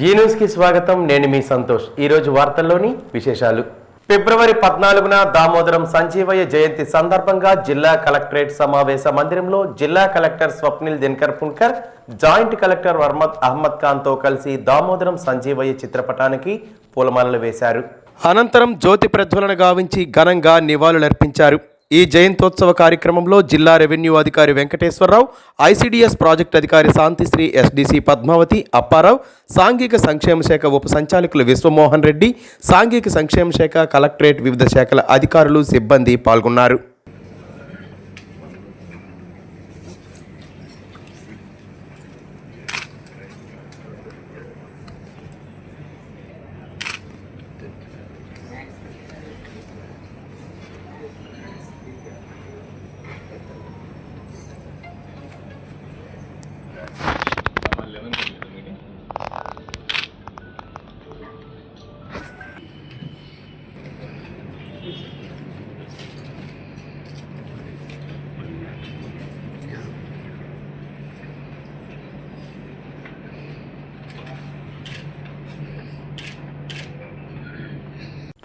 ఈ న్యూస్ కి స్వాగతం. నేను మీ సంతోష్. ఈ రోజు వార్తల్లోని విశేషాలు. ఫిబ్రవరి 14న దామోదరం సంజీవయ్య జయంతి సందర్భంగా జిల్లా కలెక్టరేట్ సమావేశ మందిరంలో జిల్లా collector Swapnil Dinakar Punkar, joint collector Ahmed Khan తో కలిసి దామోదరం సంజీవయ్య చిత్రపటానికి పూలమాలలు వేశారు. అనంతరం జ్యోతి ప్రజ్వలన గావించి ఘనంగా నివాళులర్పించారు. ఈ జయంతోత్సవ కార్యక్రమంలో జిల్లా రెవెన్యూ అధికారి వెంకటేశ్వరరావు, ఐసిడిఎస్ ప్రాజెక్టు అధికారి శాంతిశ్రీ, ఎస్డిసి పద్మావతి, అప్పారావు, సాంఘిక సంక్షేమ శాఖ ఉప సంచాలకులు విశ్వమోహన్ రెడ్డి, సాంఘిక సంక్షేమ శాఖ, కలెక్టరేట్ వివిధ శాఖల అధికారులు, సిబ్బంది పాల్గొన్నారు.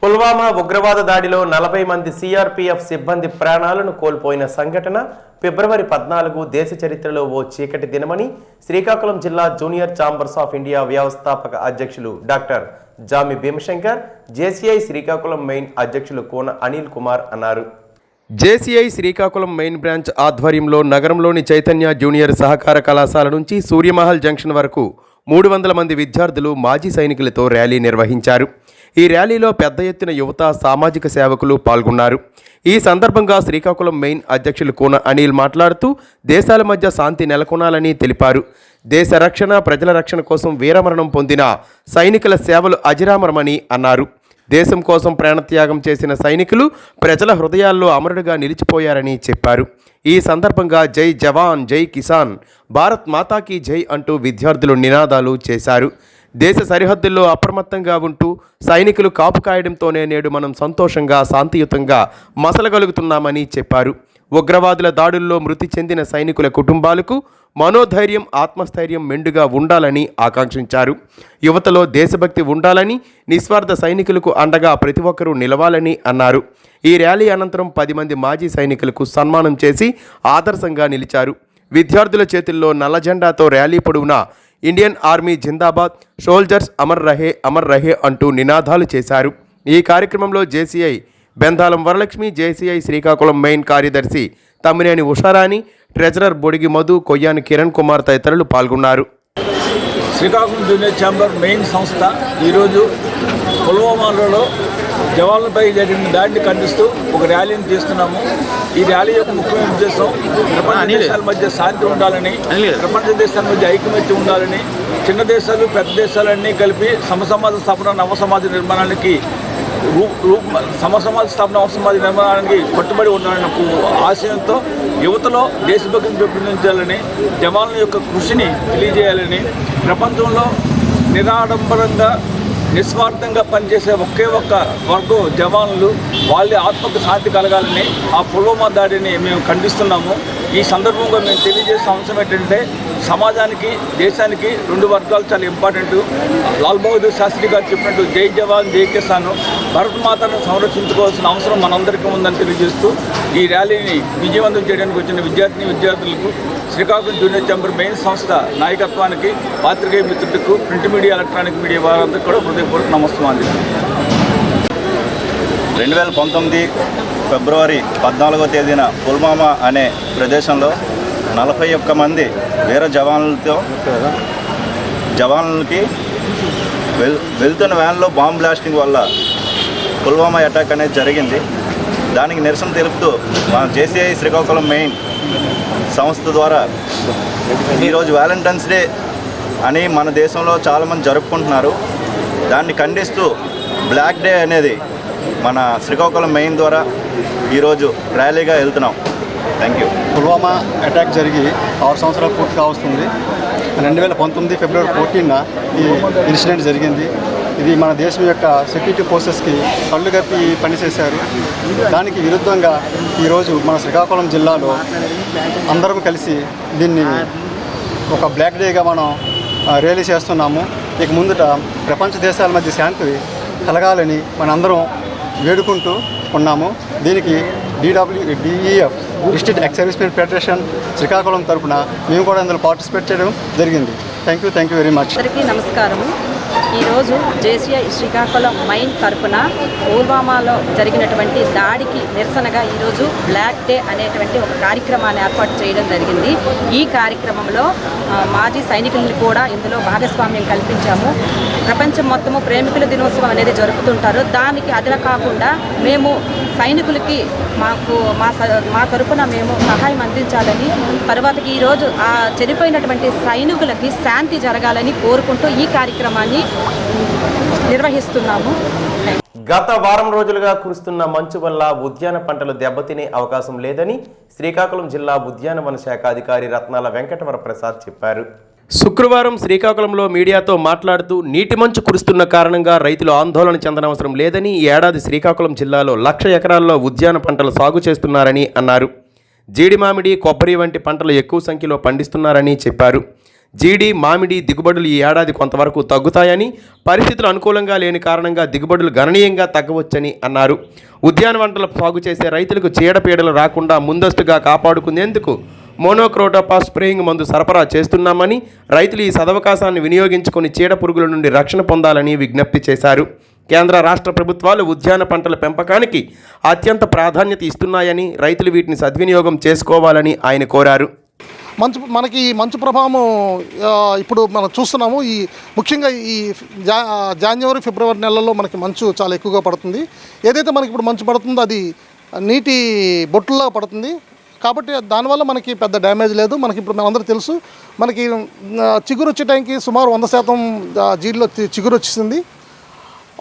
పుల్వామా ఉగ్రవాద దాడిలో 40 మంది సిఆర్పిఎఫ్ సిబ్బంది ప్రాణాలను కోల్పోయిన సంఘటన ఫిబ్రవరి 14 దేశ చరిత్రలో ఓ చీకటి దినమని శ్రీకాకుళం జిల్లా జూనియర్ ఛాంబర్స్ ఆఫ్ ఇండియా వ్యవస్థాపక అధ్యక్షులు డాక్టర్ జామి భీమశంకర్, జేసీఐ శ్రీకాకుళం మెయిన్ అధ్యక్షులు కోన అనిల్ కుమార్ అన్నారు. జేసీఐ శ్రీకాకుళం మెయిన్ బ్రాంచ్ ఆధ్వర్యంలో నగరంలోని చైతన్య జూనియర్ సహకార కళాశాల నుంచి సూర్యమహల్ జంక్షన్ వరకు 300 మంది విద్యార్థులు మాజీ సైనికులతో ర్యాలీ నిర్వహించారు. ఈ ర్యాలీలో పెద్ద ఎత్తున యువత, సామాజిక సేవకులు పాల్గొన్నారు. ఈ సందర్భంగా శ్రీకాకుళం మెయిన్ అధ్యక్షులు కోన అనిల్ మాట్లాడుతూ దేశాల మధ్య శాంతి నెలకొనాలని తెలిపారు. దేశ రక్షణ, ప్రజల రక్షణ కోసం వీరమరణం పొందిన సైనికుల సేవలు అజరామరమని అన్నారు. దేశం కోసం ప్రాణత్యాగం చేసిన సైనికులు ప్రజల హృదయాల్లో అమరుడుగా నిలిచిపోయారని చెప్పారు. ఈ సందర్భంగా జై జవాన్, జై కిసాన్, భారత్ మాతాకి జై అంటూ విద్యార్థులు నినాదాలు చేశారు. దేశ సరిహద్దుల్లో అప్రమత్తంగా ఉంటూ సైనికులు కాపు కాయడంతోనే నేడు మనం సంతోషంగా, శాంతియుతంగా మసలగలుగుతున్నామని చెప్పారు. ఉగ్రవాదుల దాడుల్లో మృతి చెందిన సైనికుల కుటుంబాలకు మనోధైర్యం, ఆత్మస్థైర్యం మెండుగా ఉండాలని ఆకాంక్షించారు. యువతలో దేశభక్తి ఉండాలని, నిస్వార్థ సైనికులకు అండగా ప్రతి ఒక్కరూ నిలవాలని అన్నారు. ఈ ర్యాలీ అనంతరం 10 మంది మాజీ సైనికులకు సన్మానం చేసి ఆదర్శంగా నిలిచారు. విద్యార్థుల చేతుల్లో నల్ల జెండాతో ర్యాలీ పొడవునా ఇండియన్ ఆర్మీ జిందాబాద్, సోల్జర్స్ అమర్ రహే అంటూ నినాదాలు చేశారు. ఈ కార్యక్రమంలో JCI Bendalam Varalakshmi, JCI Srikakulam main కార్యదర్శి తమ్మినేని ఉషారాణి, ట్రెజరర్ బొడిగి మధు, కొయ్యాని కిరణ్ కుమార్ తదితరులు పాల్గొన్నారు. శ్రీకాకుళం జూనియర్ ఛాంబర్ మెయిన్ సంస్థ ఈరోజు పుల్వామాలో జవాన్లపై జరిగిన దాడిని ఖండిస్తూ ఒక ర్యాలీని చేస్తున్నాము. ఈ ర్యాలీ యొక్క ముఖ్యమైన ఉద్దేశం ప్రపంచ దేశాల మధ్య శాంతి ఉండాలని, ప్రపంచ దేశాల మధ్య ఐకమత్యం ఉండాలని, చిన్న దేశాలు పెద్ద దేశాలన్నీ కలిపి సమసమాజ స్థాపన, నవసమాజ నిర్మాణానికి నవసమాజ నిర్మాణానికి కట్టుబడి ఉండాలన్న ఆశయంతో యువతలో దేశభక్తిని పెంపొందించాలని, జవాన్ల యొక్క కృషిని తెలియజేయాలని, ప్రపంచంలో నిరాడంబరంగా నిస్వార్థంగా పనిచేసే ఒకే ఒక్క వర్గం జవాన్లు, వాళ్ళ ఆత్మకు శాంతి కలగాలని ఆ పుల్వామా దాడిని మేము ఖండిస్తున్నాము. ఈ సందర్భంగా మేము తెలియజేసే అంశం ఏంటంటే సమాజానికి, దేశానికి 2 వర్గాలు చాలా ఇంపార్టెంట్. లాల్ బహదూర్ శాస్త్రి గారు చెప్పినట్టు జై జవాన్, జై కిసాన్, భారత మాతను సంరక్షించుకోవాల్సిన అవసరం మనందరికీ ఉందని తెలియజేస్తూ ఈ ర్యాలీని విజయవంతం చేయడానికి వచ్చిన విద్యార్థులకు శ్రీకాకుళం జూనియర్ ఛాంబర్ మెయిన్ సంస్థ నాయకత్వానికి, పాత్రికేయ మిత్రులకు, ప్రింట్ మీడియా, ఎలక్ట్రానిక్ మీడియా వారందరికీ కూడా హృదయపూర్వక నమస్కారం. 2019 ఫిబ్రవరి 14వ తేదీన పుల్వామా అనే ప్రదేశంలో 41 మంది వీర జవాన్లకి వెళ్తున్న వ్యాన్లో బాంబ్ బ్లాస్టింగ్ వల్ల పుల్వామా అటాక్ అనేది జరిగింది. దానికి నిరసన తెలుపుతూ మన జేసీఐ శ్రీకాకుళం మెయిన్ సంస్థ ద్వారా ఈరోజు వ్యాలంటైన్స్ డే అని మన దేశంలో చాలామంది జరుపుకుంటున్నారు. దాన్ని ఖండిస్తూ బ్లాక్ డే అనేది మన శ్రీకాకుళం మెయిన్ ద్వారా ఈరోజు ర్యాలీగా వెళ్తున్నాం. Thank you. పుల్వామా అటాక్ జరిగి 6 సంవత్సరాలు పూర్తి కావస్తుంది. 2019 ఫిబ్రవరి 14న ఈ ఇన్సిడెంట్ జరిగింది. ఇది మన దేశం యొక్క సెక్యూరిటీ ఫోర్సెస్కి కళ్ళు కప్పి పనిచేశారు. దానికి విరుద్ధంగా ఈరోజు మన శ్రీకాకుళం జిల్లాలో అందరం కలిసి దీన్ని ఒక బ్లాక్ డేగా మనం ర్యాలీ చేస్తున్నాము. ఇక ముందుట ప్రపంచ దేశాల మధ్య శాంతి కలగాలని మనందరం వేడుకుంటూ ఉన్నాము. దీనికి DEF district ex servicemen federation Srikakulam తరఫున మేము కూడా అందులో పార్టిసిపేట్ చేయడం జరిగింది. Thank you very much. అందరికీ నమస్కారము. ఈరోజు JCI శ్రీకాకుళం మైన్ తరపున పుల్వామాలో జరిగినటువంటి దాడికి నిరసనగా ఈరోజు బ్లాక్ డే అనేటువంటి ఒక కార్యక్రమాన్ని ఏర్పాటు చేయడం జరిగింది. ఈ కార్యక్రమంలో మాజీ సైనికులను కూడా ఇందులో భాగస్వామ్యం కల్పించాము. ప్రపంచం మొత్తము ప్రేమికుల దినోత్సవం అనేది జరుపుతుంటారు. దానికి అదన కాకుండా మేము సైనికులకి మా తరపున మేము సహాయం అందించాలని, తర్వాతకి ఈరోజు ఆ చనిపోయినటువంటి సైనికులకి శాంతి జరగాలని కోరుకుంటూ ఈ కార్యక్రమాన్ని నిర్వహిస్తున్నాము. గత వారం రోజులుగా కురుస్తున్న మంచు వల్ల ఉద్యాన పంటలు దెబ్బతినే అవకాశం లేదని శ్రీకాకుళం జిల్లా ఉద్యానవన శాఖ అధికారి రత్నాల వెంకటవర ప్రసాద్ చెప్పారు. శుక్రవారం శ్రీకాకుళంలో మీడియాతో మాట్లాడుతూ నీటి మంచు కురుస్తున్న కారణంగా రైతులు ఆందోళన చెందనవసరం లేదని ఈ ఏడాది శ్రీకాకుళం జిల్లాలో 1,00,000 ఎకరాల్లో ఉద్యాన పంటలు సాగు చేస్తున్నారని అన్నారు. జీడి మామిడి కొబ్బరి వంటి పంటలు ఎక్కువ సంఖ్యలో పండిస్తున్నారని చెప్పారు. జీడి మామిడి దిగుబడులు ఈ ఏడాది కొంతవరకు తగ్గుతాయని, పరిస్థితులు అనుకూలంగా లేని కారణంగా దిగుబడులు గణనీయంగా తగ్గవచ్చని అన్నారు. ఉద్యాన పంటలు సాగు చేసే రైతులకు చీడపీడలు రాకుండా ముందస్తుగా కాపాడుకునేందుకు మోనోక్రోటోపాస్ స్ప్రేయింగ్ మందు సరఫరా చేస్తున్నామని, రైతులు ఈ సదవకాశాన్ని వినియోగించుకొని చీడ పురుగుల నుండి రక్షణ పొందాలని విజ్ఞప్తి చేశారు. కేంద్ర రాష్ట్ర ప్రభుత్వాలు ఉద్యాన పంటల పెంపకానికి అత్యంత ప్రాధాన్యత ఇస్తున్నాయని, రైతులు వీటిని సద్వినియోగం చేసుకోవాలని ఆయన కోరారు. మనకి మంచు ప్రభావం ఇప్పుడు మనం చూస్తున్నాము. ముఖ్యంగా ఈ జనవరి ఫిబ్రవరి నెలల్లో మనకి మంచు చాలా ఎక్కువగా పడుతుంది. ఏదైతే మనకి ఇప్పుడు మంచు పడుతుందో అది నీటి బొట్టుల్లో పడుతుంది. కాబట్టి దానివల్ల మనకి పెద్ద డ్యామేజ్ లేదు. మనకి ఇప్పుడు మనందరూ తెలుసు, మనకి చిగురు వచ్చే టైంకి సుమారు 100% జీడిలో చిగురు వచ్చేసింది.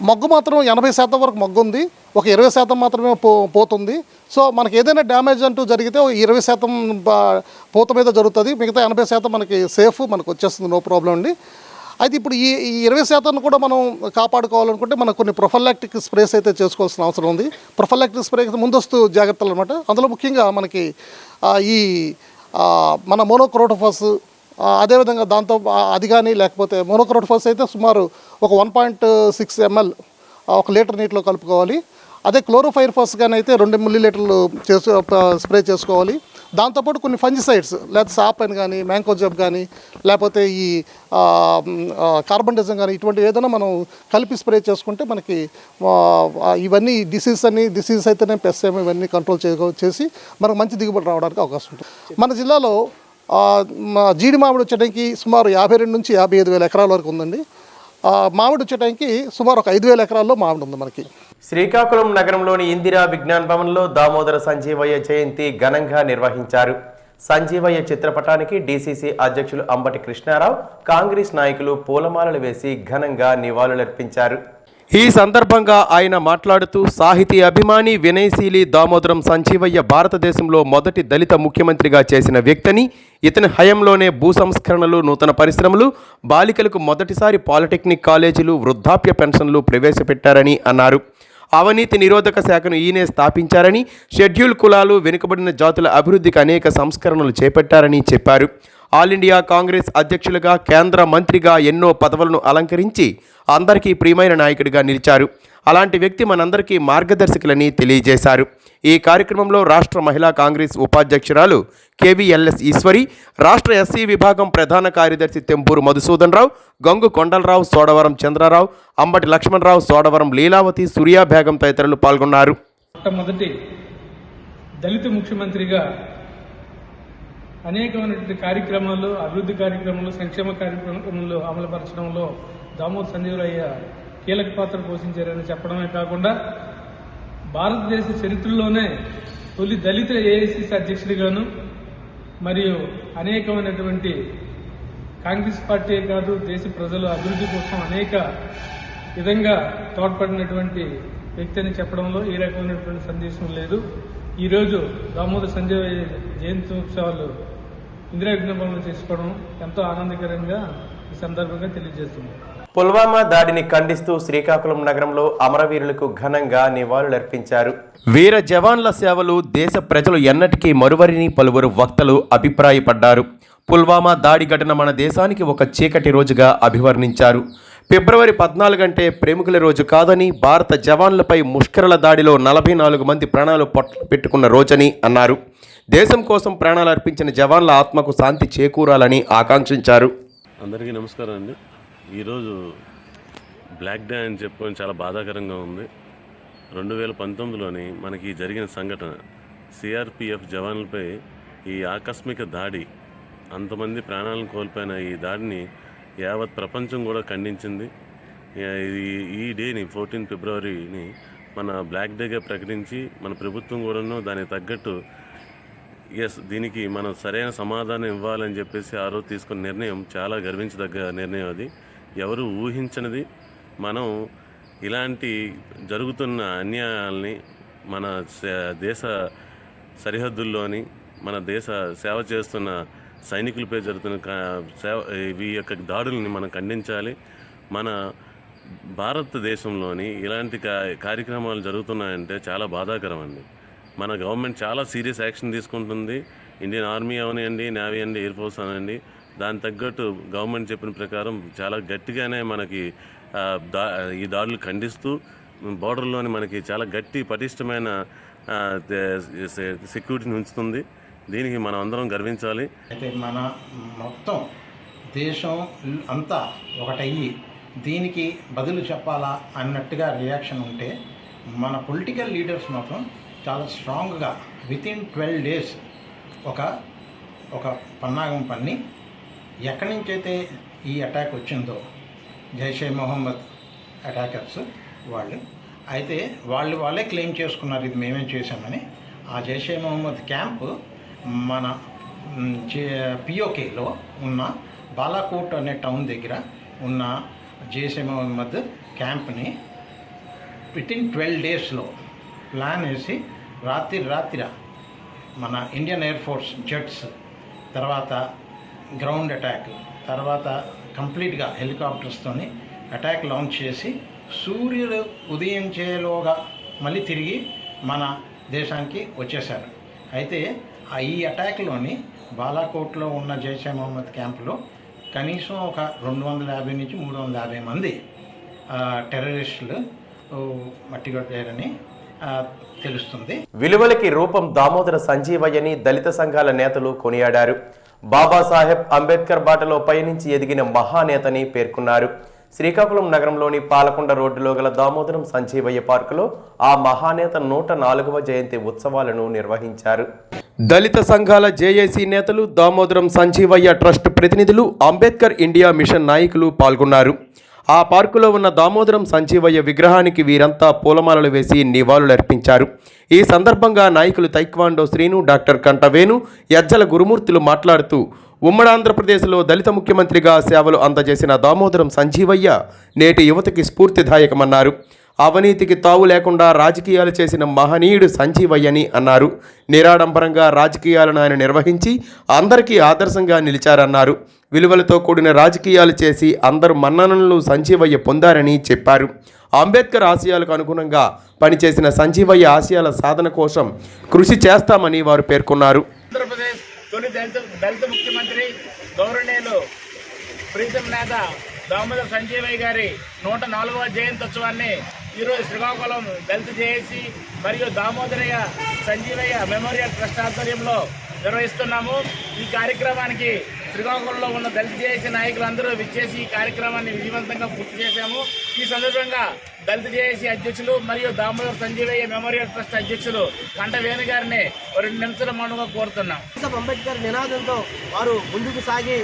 మొగ్గు మాత్రం 80% వరకు మొగ్గు ఉంది, ఒక 20% మాత్రమే పోతుంది. సో మనకి ఏదైనా డ్యామేజ్ అంటూ జరిగితే 20% పూత మీద జరుగుతుంది, మిగతా 80% మనకి సేఫ్, మనకు వచ్చేస్తుంది, నో ప్రాబ్లం అండి. అయితే ఇప్పుడు ఈ 20% కూడా మనం కాపాడుకోవాలనుకుంటే మనకు కొన్ని ప్రొఫైలాక్టిక్ స్ప్రేస్ అయితే చేసుకోవాల్సిన అవసరం ఉంది. ప్రొఫైలాక్టిక్ స్ప్రే ముందస్తు జాగ్రత్తలు అనమాట. అందులో ముఖ్యంగా మనకి మన మోనోక్రోటోఫాస్, అదేవిధంగా దాంతో అది కానీ, లేకపోతే మోనోక్రోటోఫాస్ అయితే సుమారు ఒక 1.6 ml 1 లీటర్ నీటిలో కలుపుకోవాలి. అదే క్లోరోఫైర్ఫాస్ కానీ అయితే 2 మిల్లీలీటర్లు స్ప్రే చేసుకోవాలి. దాంతోపాటు కొన్ని ఫంజిసైడ్స్, లేకపోతే సాప్ అని కానీ, మ్యాంకోజెబ్ కానీ, లేకపోతే ఈ కార్బన్డిజం కానీ, ఇటువంటి ఏదైనా మనం కలిపి స్ప్రే చేసుకుంటే మనకి ఇవన్నీ డిసీజ్ అయితేనే పెస్ట్ ఏమో ఇవన్నీ కంట్రోల్ చేసి మనకు మంచి దిగుబడి రావడానికి అవకాశం ఉంటుంది. మన జిల్లాలో జీడి మామిడి వచ్చేటానికి సుమారు 52 నుంచి 55,000 ఎకరాల వరకు ఉందండి. మామిడి వచ్చేటానికి సుమారు ఒక 5,000 ఎకరాల్లో మామిడి ఉంది మనకి. శ్రీకాకుళం నగరంలోని ఇందిరా విజ్ఞాన్ భవన్లో దామోదర సంజీవయ్య జయంతి ఘనంగా నిర్వహించారు. సంజీవయ్య చిత్రపటానికి DCC అధ్యక్షులు అంబటి కృష్ణారావు, కాంగ్రెస్ నాయకులు పూలమాలలు వేసి ఘనంగా నివాళులర్పించారు. ఈ సందర్భంగా ఆయన మాట్లాడుతూ సాహితీ అభిమాని వినయశీలి దామోదరం సంజీవయ్య భారతదేశంలో మొదటి దళిత ముఖ్యమంత్రిగా చేసిన వ్యక్తిని, ఇతని హయంలోనే భూ సంస్కరణలు, నూతన పరిశ్రమలు, బాలికలకు మొదటిసారి పాలిటెక్నిక్ కాలేజీలు, వృద్ధాప్య పెన్షన్లు ప్రవేశపెట్టారని అన్నారు. అవినీతి నిరోధక శాఖను ఈయనే స్థాపించారని, షెడ్యూల్ కులాలు, వెనుకబడిన జాతుల అభివృద్ధికి అనేక సంస్కరణలు చేపట్టారని చెప్పారు. ఆల్ ఇండియా కాంగ్రెస్ అధ్యక్షులుగా, కేంద్ర మంత్రిగా ఎన్నో పదవులను అలంకరించి అందరికీ ప్రియమైన నాయకుడిగా నిలిచారు. అలాంటి వ్యక్తి మనందరికీ మార్గదర్శకులని తెలియజేశారు. ఈ కార్యక్రమంలో రాష్ట్ర మహిళా కాంగ్రెస్ ఉపాధ్యక్షురాలు KVLS ఈశ్వరి, రాష్ట్ర SC విభాగం ప్రధాన కార్యదర్శి తెంపూరు మధుసూదన్ రావు, గంగు కొండలరావు, సోడవరం చంద్రరావు, అంబటి లక్ష్మణరావు, సోడవరం లీలావతి, సూర్యా బేగం తదితరులు పాల్గొన్నారు. మొట్టమొదటి దళిత ముఖ్యమంత్రిగా అనేకమైనటువంటి కార్యక్రమాలు, అభివృద్ధి కార్యక్రమాలు, సంక్షేమ కార్యక్రమాలు అమలుపరచడంలో దామోదర్ సంజీవయ్య కీలక పాత్ర పోషించారని చెప్పడమే కాకుండా భారతదేశ చరిత్రలోనే తొలి దళిత AICC అధ్యక్షుడిగాను, మరియు అనేకమైనటువంటి కాంగ్రెస్ పార్టీ కాదు, దేశ ప్రజల అభివృద్ధి కోసం అనేక విధంగా తోడ్పడినటువంటి వ్యక్తి అని చెప్పడంలో ఏ రకమైనటువంటి సందేశం లేదు. ఈరోజు దామోదర్ సంజీవయ్య జయంతి ఉత్సవాలు ఇందిరా విజ్ఞాన భవన్లో చేసుకోవడం ఎంతో ఆనందకరంగా ఈ సందర్భంగా తెలియజేస్తుంది. పుల్వామా దాడిని ఖండిస్తూ శ్రీకాకుళం నగరంలో అమరవీరులకు ఘనంగా నివాళులర్పించారు. వీర జవాన్ల సేవలు దేశ ప్రజలు ఎన్నటికీ మరువరిని పలువురు వక్తలు అభిప్రాయపడ్డారు. పుల్వామా దాడి ఘటన మన దేశానికి ఒక చీకటి రోజుగా అభివర్ణించారు. ఫిబ్రవరి 14 అంటే ప్రేమికుల రోజు కాదని, భారత జవాన్లపై ముష్కరల దాడిలో 44 మంది ప్రాణాలు పెట్టుకున్న రోజని అన్నారు. దేశం కోసం ప్రాణాలు అర్పించిన జవాన్ల ఆత్మకు శాంతి చేకూరాలని ఆకాంక్షించారు. అందరికీ నమస్కారం అండి. ఈరోజు బ్లాక్ డే అని చెప్పుకొని చాలా బాధాకరంగా ఉంది. 2019లోని మనకి జరిగిన సంఘటన సిఆర్పిఎఫ్ జవాన్లపై ఈ ఆకస్మిక దాడి, అంతమంది ప్రాణాలను కోల్పోయిన ఈ దాడిని యావత్ ప్రపంచం కూడా ఖండించింది. ఈ డేని 14 ఫిబ్రవరిని మన బ్లాక్ డేగా ప్రకటించి మన ప్రభుత్వం కూడాను దానికి తగ్గట్టు దీనికి మనం సరైన సమాధానం ఇవ్వాలని చెప్పేసి ఆ రోజు తీసుకున్న నిర్ణయం చాలా గర్వించదగ్గ నిర్ణయం. అది ఎవరు ఊహించనిది. మనం ఇలాంటి జరుగుతున్న అన్యాయాల్ని మన దేశ సరిహద్దుల్లోని మన దేశ సేవ చేస్తున్న సైనికులపై జరుగుతున్న ఈ యొక్క దాడుల్ని మనం ఖండించాలి. మన భారతదేశంలోని ఇలాంటి కార్యక్రమాలు జరుగుతున్నాయంటే చాలా బాధాకరం అండి. మన గవర్నమెంట్ చాలా సీరియస్ యాక్షన్ తీసుకుంటుంది. ఇండియన్ ఆర్మీ అవనివ్వండి, నేవీ అండి, ఎయిర్ ఫోర్స్ అనండి, దాని తగ్గట్టు గవర్నమెంట్ చెప్పిన ప్రకారం చాలా గట్టిగానే మనకి ఈ దాడులు ఖండిస్తూ బోర్డర్లోని మనకి చాలా గట్టి పటిష్టమైన సెక్యూరిటీని ఉంచుతుంది. దీనికి మనం అందరం గర్వించాలి. అయితే మన మొత్తం దేశం అంతా ఒకటయ్యి దీనికి బదులు చెప్పాలా అన్నట్టుగా రియాక్షన్ ఉంటే, మన పొలిటికల్ లీడర్స్ మాత్రం చాలా స్ట్రాంగ్గా వితిన్ 12 days ఒక పన్నాగం పన్ని ఎక్కడి నుంచైతే ఈ అటాక్ వచ్చిందో జైషే మొహమ్మద్ అటాకర్స్ అయితే వాళ్ళే క్లెయిమ్ చేసుకున్నారు ఇది మేమే చేశామని. ఆ జైషే మొహమ్మద్ క్యాంప్ మన పిఓకేలో ఉన్న బాలాకోట్ అనే టౌన్ దగ్గర ఉన్న జైషే మొహమ్మద్ క్యాంప్ని వితిన్ 12 daysలో ప్లాన్ వేసి రాత్రి మన ఇండియన్ ఎయిర్ ఫోర్స్ జెట్స్, తర్వాత గ్రౌండ్ అటాక్, తర్వాత కంప్లీట్గా హెలికాప్టర్స్తోని అటాక్ లాంచ్ చేసి సూర్యుడు ఉదయించేలోగా మళ్ళీ తిరిగి మన దేశానికి వచ్చేశారు. అయితే ఈ అటాక్లోని బాలాకోట్లో ఉన్న జైషే మొహమ్మద్ క్యాంపులో కనీసం ఒక 250 నుంచి 350 మంది టెర్రరిస్టులు మట్టిగొట్టారని తెలుస్తుంది. విలువలకి రూపం దామోదర సంజీవయ్యని దళిత సంఘాల నేతలు కొనియాడారు. బాబాసాహెబ్ అంబేద్కర్ బాటలో పయనించి ఎదిగిన మహానేతని పేర్కొన్నారు. శ్రీకాకుళం నగరంలోని పాలకొండ రోడ్డులో గల దామోదరం సంజీవయ్య పార్కులో ఆ మహానేత 104వ జయంతి ఉత్సవాలను నిర్వహించారు. దళిత సంఘాల జేఏసీ నేతలు, దామోదరం సంజీవయ్య ట్రస్ట్ ప్రతినిధులు, అంబేద్కర్ ఇండియా మిషన్ నాయకులు పాల్గొన్నారు. ఆ పార్కులో ఉన్న దామోదరం సంజీవయ్య విగ్రహానికి వీరంతా పూలమాలలు వేసి నివాళులర్పించారు. ఈ సందర్భంగా నాయకులు తైక్వాండో శ్రీను, డాక్టర్ కంటవేణు, యజ్జల గురుమూర్తులు మాట్లాడుతూ, ఉమ్మడి ఆంధ్రప్రదేశ్లో దళిత ముఖ్యమంత్రిగా సేవలు అందజేసిన దామోదరం సంజీవయ్య నేటి యువతకి స్ఫూర్తిదాయకమన్నారు. అవినీతికి తావు లేకుండా రాజకీయాలు చేసిన మహనీయుడు సంజీవయ్యని అన్నారు. నిరాడంబరంగా రాజకీయాలను ఆయన నిర్వహించి అందరికీ ఆదర్శంగా నిలిచారన్నారు. విలువలతో కూడిన రాజకీయాలు చేసి అందరు మన్ననలు సంజీవయ్య పొందారని చెప్పారు. అంబేద్కర్ ఆశయాలకు అనుగుణంగా పనిచేసిన సంజీవయ్య ఆశయాల సాధన కోసం కృషి చేస్తామని వారు పేర్కొన్నారు. ఆంధ్రప్రదేశ్ తొలి దళిత ముఖ్యమంత్రి గౌరవనీయులు ప్రీతం నేత దామోదర సంజీవయ్య గారి 104వ జయంత్యోత్సవాన్ని ఈరోజు శ్రీకాకుళం దళిత జేఏసీ మరియు దామోదరయ్య సంజీవయ్య మెమోరియల్ ట్రస్ట్ ఆధ్వర్యంలో నిర్వహిస్తున్నాము. ఈ కార్యక్రమానికి శ్రీకాకుళంలో ఉన్న దళిత జేఏసీ నాయకులందరూ విచ్చేసి ఈ కార్యక్రమాన్ని విజయవంతంగా పూర్తి చేశాము. ఈ సందర్భంగా దళిత జేఏసీ అధ్యక్షులు మరియు దామోదర సంజీవయ్య మెమోరియల్ ట్రస్ట్ అధ్యక్షులు కంటవేణు గారిని 2 నిమిషాల మౌనంగా కోరుతున్నాం. అంబేద్కర్ నినాదంతో వారు ముందుకు సాగి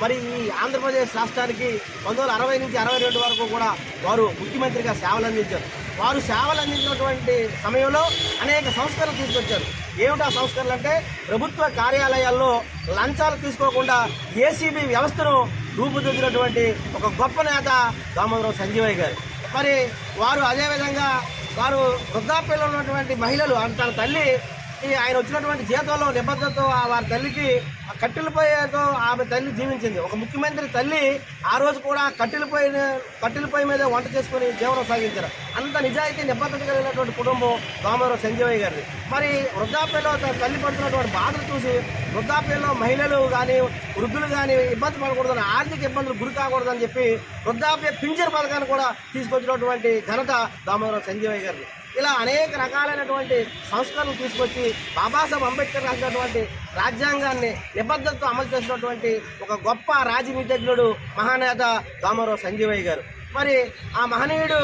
మరి ఈ ఆంధ్రప్రదేశ్ రాష్ట్రానికి 1960 నుంచి 62 వరకు కూడా వారు ముఖ్యమంత్రిగా సేవలు అందించారు. వారు సేవలు అందించినటువంటి సమయంలో అనేక సంస్కరణలు తీసుకొచ్చారు. ఏమిటా సంస్కరణలు అంటే, ప్రభుత్వ కార్యాలయాల్లో లంచాలు తీసుకోకుండా ఏసీబీ వ్యవస్థను రూపుదిద్దినటువంటి ఒక గొప్ప నేత దామోదరం సంజీవయ్య గారు. మరి వారు అదేవిధంగా వారు వృద్ధాప్యంలో ఉన్నటువంటి మహిళలు తన తల్లి ఆయన వచ్చినటువంటి జీతంలో నిబద్ధతతో వారి తల్లికి కట్టెలపైతో ఆమె తల్లి జీవించింది. ఒక ముఖ్యమంత్రి తల్లి ఆ రోజు కూడా కట్టెలపై మీద వంట చేసుకుని జీవనం సాగించారు. అంత నిజాయితీ నిబద్ధత కలిగినటువంటి కుటుంబం దామోదరం సంజీవయ్య గారిది. మరి వృద్ధాప్యంలో తల్లి పడుతున్నటువంటి బాధలు చూసి వృద్ధాప్యంలో మహిళలు కానీ వృద్ధులు కానీ ఇబ్బంది పడకూడదని, ఆర్థిక ఇబ్బందులు గురి కాకూడదని చెప్పి వృద్ధాప్య పింఛన్ పథకాన్ని కూడా తీసుకొచ్చినటువంటి ఘనత దామోదరం సంజీవయ్య గారిది. ఇలా అనేక రకాలైనటువంటి సంస్కరణలు తీసుకొచ్చి బాబాసాహెబ్ అంబేద్కర్ రాసినటువంటి రాజ్యాంగాన్ని నిబద్ధతతో అమలు చేసినటువంటి ఒక గొప్ప రాజనీతిజ్ఞుడు మహానేత దామోదరం సంజీవయ్య గారు. మరి ఆ మహనీయుడు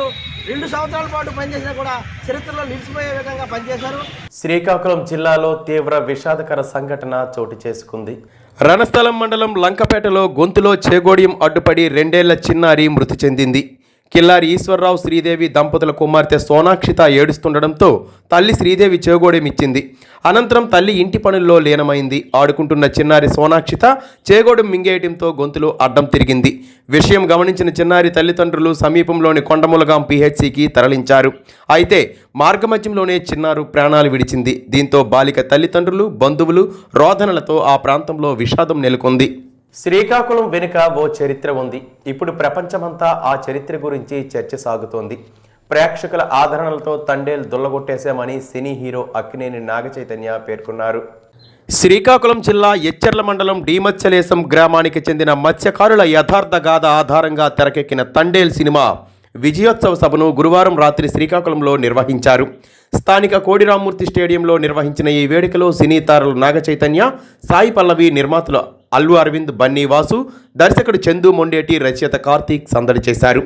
2 సంవత్సరాల పాటు పనిచేసినా కూడా చరిత్రలో నిలిచిపోయే విధంగా పనిచేశారు. శ్రీకాకుళం జిల్లాలో తీవ్ర విషాదకర సంఘటన చోటు చేసుకుంది. రణస్థలం మండలం లంకపేటలో గొంతులో చేగోడియం అడ్డుపడి 2 ఏళ్ల చిన్నారి మృతి చెందింది. కిల్లారి ఈశ్వరరావు శ్రీదేవి దంపతుల కుమార్తె సోనాక్షిత ఏడుస్తుండడంతో తల్లి శ్రీదేవి చేగోడెం ఇచ్చింది. అనంతరం తల్లి ఇంటి పనుల్లో లీనమైంది. ఆడుకుంటున్న చిన్నారి సోనాక్షిత చేగోడెం మింగేయడంతో గొంతులో అడ్డం తిరిగింది. విషయం గమనించిన చిన్నారి తల్లిదండ్రులు సమీపంలోని కొండములగాం పిహెచ్సికి తరలించారు. అయితే మార్గమధ్యంలోనే చిన్నారు ప్రాణాలు విడిచింది. దీంతో బాలిక తల్లిదండ్రులు, బంధువులు రోదనలతో ఆ ప్రాంతంలో విషాదం నెలకొంది. శ్రీకాకుళం వెనుక ఓ చరిత్ర ఉంది. ఇప్పుడు ప్రపంచమంతా ఆ చరిత్ర గురించి చర్చ సాగుతోంది. ప్రేక్షకుల ఆదరణలతో తండేలు దుల్లగొట్టేశామని సినీ హీరో అక్కినేని నాగచైతన్య పేర్కొన్నారు. శ్రీకాకుళం జిల్లా ఎచ్చెర్ల మండలం డీమచ్చలేశం గ్రామానికి చెందిన మత్స్యకారుల యథార్థ గాథ ఆధారంగా తెరకెక్కిన తండేల్ సినిమా విజయోత్సవ సభను గురువారం రాత్రి శ్రీకాకుళంలో నిర్వహించారు. స్థానిక కోడిరామ్మూర్తి స్టేడియంలో నిర్వహించిన ఈ వేడుకలో సినీ తారలు నాగచైతన్య, సాయి పల్లవి, నిర్మాతలు అల్లు అరవింద్, బన్నీ వాసు, దర్శకుడు చందు మొండేటి, రచయిత కార్తీక్ సందడి చేశారు.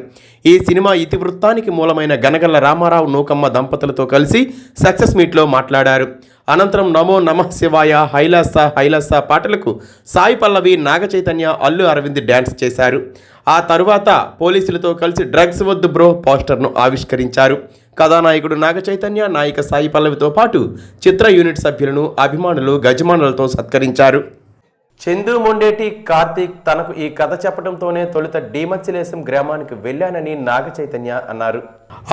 ఈ సినిమా ఇతివృత్తానికి మూలమైన గనగల్ల రామారావు, నూకమ్మ దంపతులతో కలిసి సక్సెస్ మీట్లో మాట్లాడారు. అనంతరం నమో నమః శివాయ, హైలస్సా పాటలకు సాయి పల్లవి, నాగచైతన్య, అల్లు అరవింద్ డ్యాన్స్ చేశారు. ఆ తరువాత పోలీసులతో కలిసి డ్రగ్స్ వద్దు బ్రో పోస్టర్ను ఆవిష్కరించారు. కథానాయకుడు నాగచైతన్య, నాయిక సాయి పల్లవితో పాటు చిత్ర యూనిట్ సభ్యులను అభిమానులు గజమానులతో సత్కరించారు. చందు మొండేటి, కార్తీక్ తనకు ఈ కథ చెప్పడంతోనే తొలుత డీమచ్చలేశం గ్రామానికి వెళ్ళానని నాగచైతన్య అన్నారు.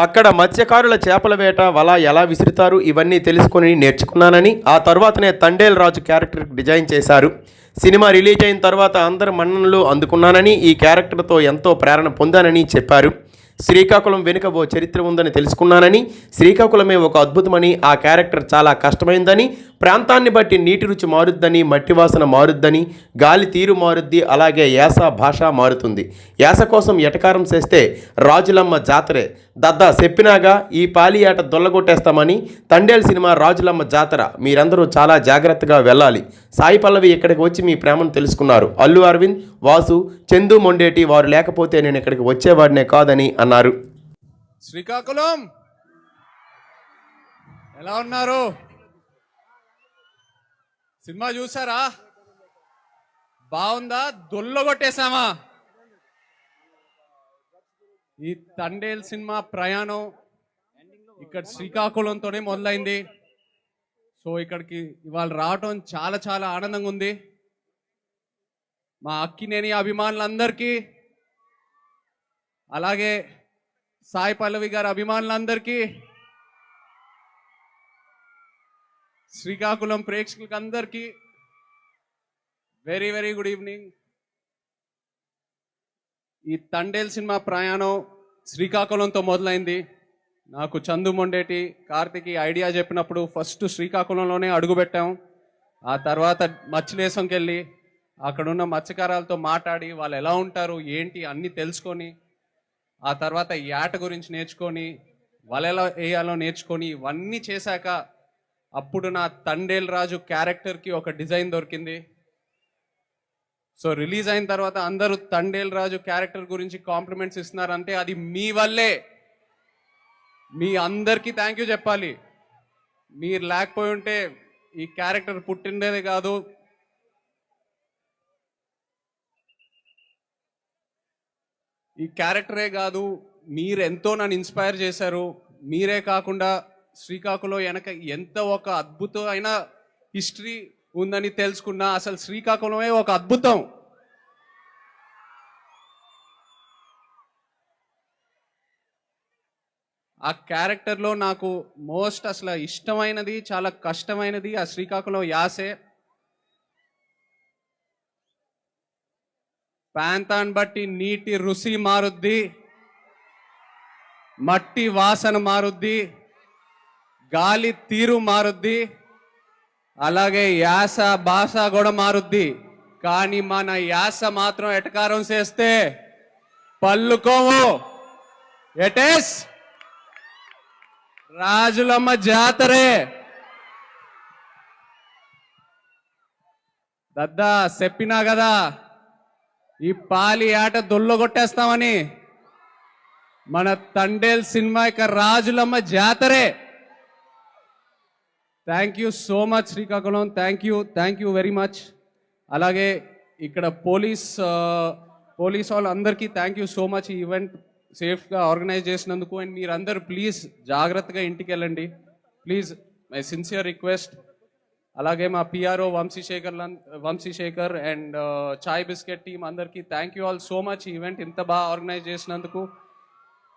అక్కడ మత్స్యకారుల చేపల వేట, వల ఎలా విసురుతారు ఇవన్నీ తెలుసుకొని నేర్చుకున్నానని, ఆ తర్వాతనే తండేల్ రాజు క్యారెక్టర్ డిజైన్ చేశారు. సినిమా రిలీజ్ అయిన తర్వాత అందరి మన్ననలు అందుకున్నానని, ఈ క్యారెక్టర్తో ఎంతో ప్రేరణ పొందానని చెప్పారు. శ్రీకాకుళం వెనుక ఓ చరిత్ర ఉందని తెలుసుకున్నానని, శ్రీకాకుళమే ఒక అద్భుతమని, ఆ క్యారెక్టర్ చాలా కష్టమైందని, ప్రాంతాన్ని బట్టి నీటి రుచి మారుద్దని, మట్టి వాసన మారుద్దని, గాలి తీరు మారుద్ది, అలాగే యాస భాష మారుతుంది. యాస కోసం ఎటకారం చేస్తే రాజులమ్మ జాతరే దద్దా చెప్పినాగా ఈ పాలి ఆట దొల్లగొట్టేస్తామని, తండేల్ సినిమా రాజులమ్మ జాతర, మీరందరూ చాలా జాగ్రత్తగా వెళ్ళాలి. సాయి పల్లవి ఇక్కడికి వచ్చి మీ ప్రేమను తెలుసుకున్నారు. అల్లు అరవింద్, వాసు, చందు మొండేటి వారు లేకపోతే నేను ఇక్కడికి వచ్చేవాడినే కాదని అన్నారు. శ్రీకాకుళం ఎలా ఉన్నారు? సినిమా చూసారా? బాగుందా? దొల్లగొట్టేశామా? ఈ తండేల్ సినిమా ప్రయాణం ఇక్కడ శ్రీకాకుళంతోనే మొదలైంది. సో ఇక్కడికి ఇవాళ రావటం చాలా చాలా ఆనందంగా ఉంది. మా అక్కినేని అభిమానులందరికీ, అలాగే సాయి పల్లవి గారి అభిమానులందరికీ, శ్రీకాకుళం ప్రేక్షకులకి అందరికీ వెరీ వెరీ గుడ్ ఈవినింగ్. ఈ తండేల్ సినిమా ప్రయాణం శ్రీకాకుళంతో మొదలైంది. నాకు చందు మొండేటి, కార్తిక్ ఐడియా చెప్పినప్పుడు ఫస్ట్ శ్రీకాకుళంలోనే అడుగుపెట్టాం. ఆ తర్వాత మత్స్యలేశంకి వెళ్ళి అక్కడున్న మత్స్యకారులతో మాట్లాడి వాళ్ళు ఎలా ఉంటారు ఏంటి అన్నీ తెలుసుకొని, ఆ తర్వాత యాట గురించి నేర్చుకొని, వల ఎలా వేయాలో నేర్చుకొని, ఇవన్నీ చేశాక అప్పుడు నా తండేల్ రాజు క్యారెక్టర్కి ఒక డిజైన్ దొరికింది. సో రిలీజ్ అయిన తర్వాత అందరూ తండేల్ రాజు క్యారెక్టర్ గురించి కాంప్లిమెంట్స్ ఇస్తున్నారంటే అది మీ వల్లే. మీ అందరికీ థ్యాంక్ యూ చెప్పాలి. మీరు లేకపోయి ఉంటే ఈ క్యారెక్టర్ పుట్టిండేదే కాదు. ఈ క్యారెక్టరే కాదు, మీరు ఎంతో నన్ను ఇన్స్పైర్ చేశారు. మీరే కాకుండా శ్రీకాకుళం వెనక ఎంత ఒక అద్భుతమైన హిస్టరీ ఉందని తెలుసుకున్నా. అసలు శ్రీకాకుళమే ఒక అద్భుతం. ఆ క్యారెక్టర్లో నాకు మోస్ట్ అసలు ఇష్టమైనది, చాలా కష్టమైనది ఆ శ్రీకాకుళం యాసే. ప్రాంతాన్ని బట్టి నీటి రుచి మారుద్ది, మట్టి వాసన మారుద్ది, గాలి తీరు మారుద్ది, అలాగే యాస భాష కూడా మారుద్ది. కానీ మన యాస మాత్రం ఎటకారం చేస్తే పల్లుకోవు. ఎటేస్ రాజులమ్మ జాతరే. దద్దా చెప్పినా కదా ఈ పాలి ఆట దొల్లగొట్టేస్తామని. మన తండేల్ సినిమా యొక్క రాజులమ్మ జాతరే. Thank you so much Srikakulam, thank you very much. అలాగే ఇక్కడ పోలీస్ వాళ్ళందరికీ థ్యాంక్ యూ సో మచ్. ఈ ఈవెంట్ సేఫ్గా ఆర్గనైజ్ చేసినందుకు. అండ్ మీరందరూ ప్లీజ్ జాగ్రత్తగా ఇంటికి వెళ్ళండి ప్లీజ్, మై సిన్సియర్ రిక్వెస్ట్. అలాగే మా PRO Vamsi Shekar and Chai biscuit team అందరికీ thank you all so much. ఈ ఈవెంట్ ఇంత బాగా ఆర్గనైజ్ చేసినందుకు.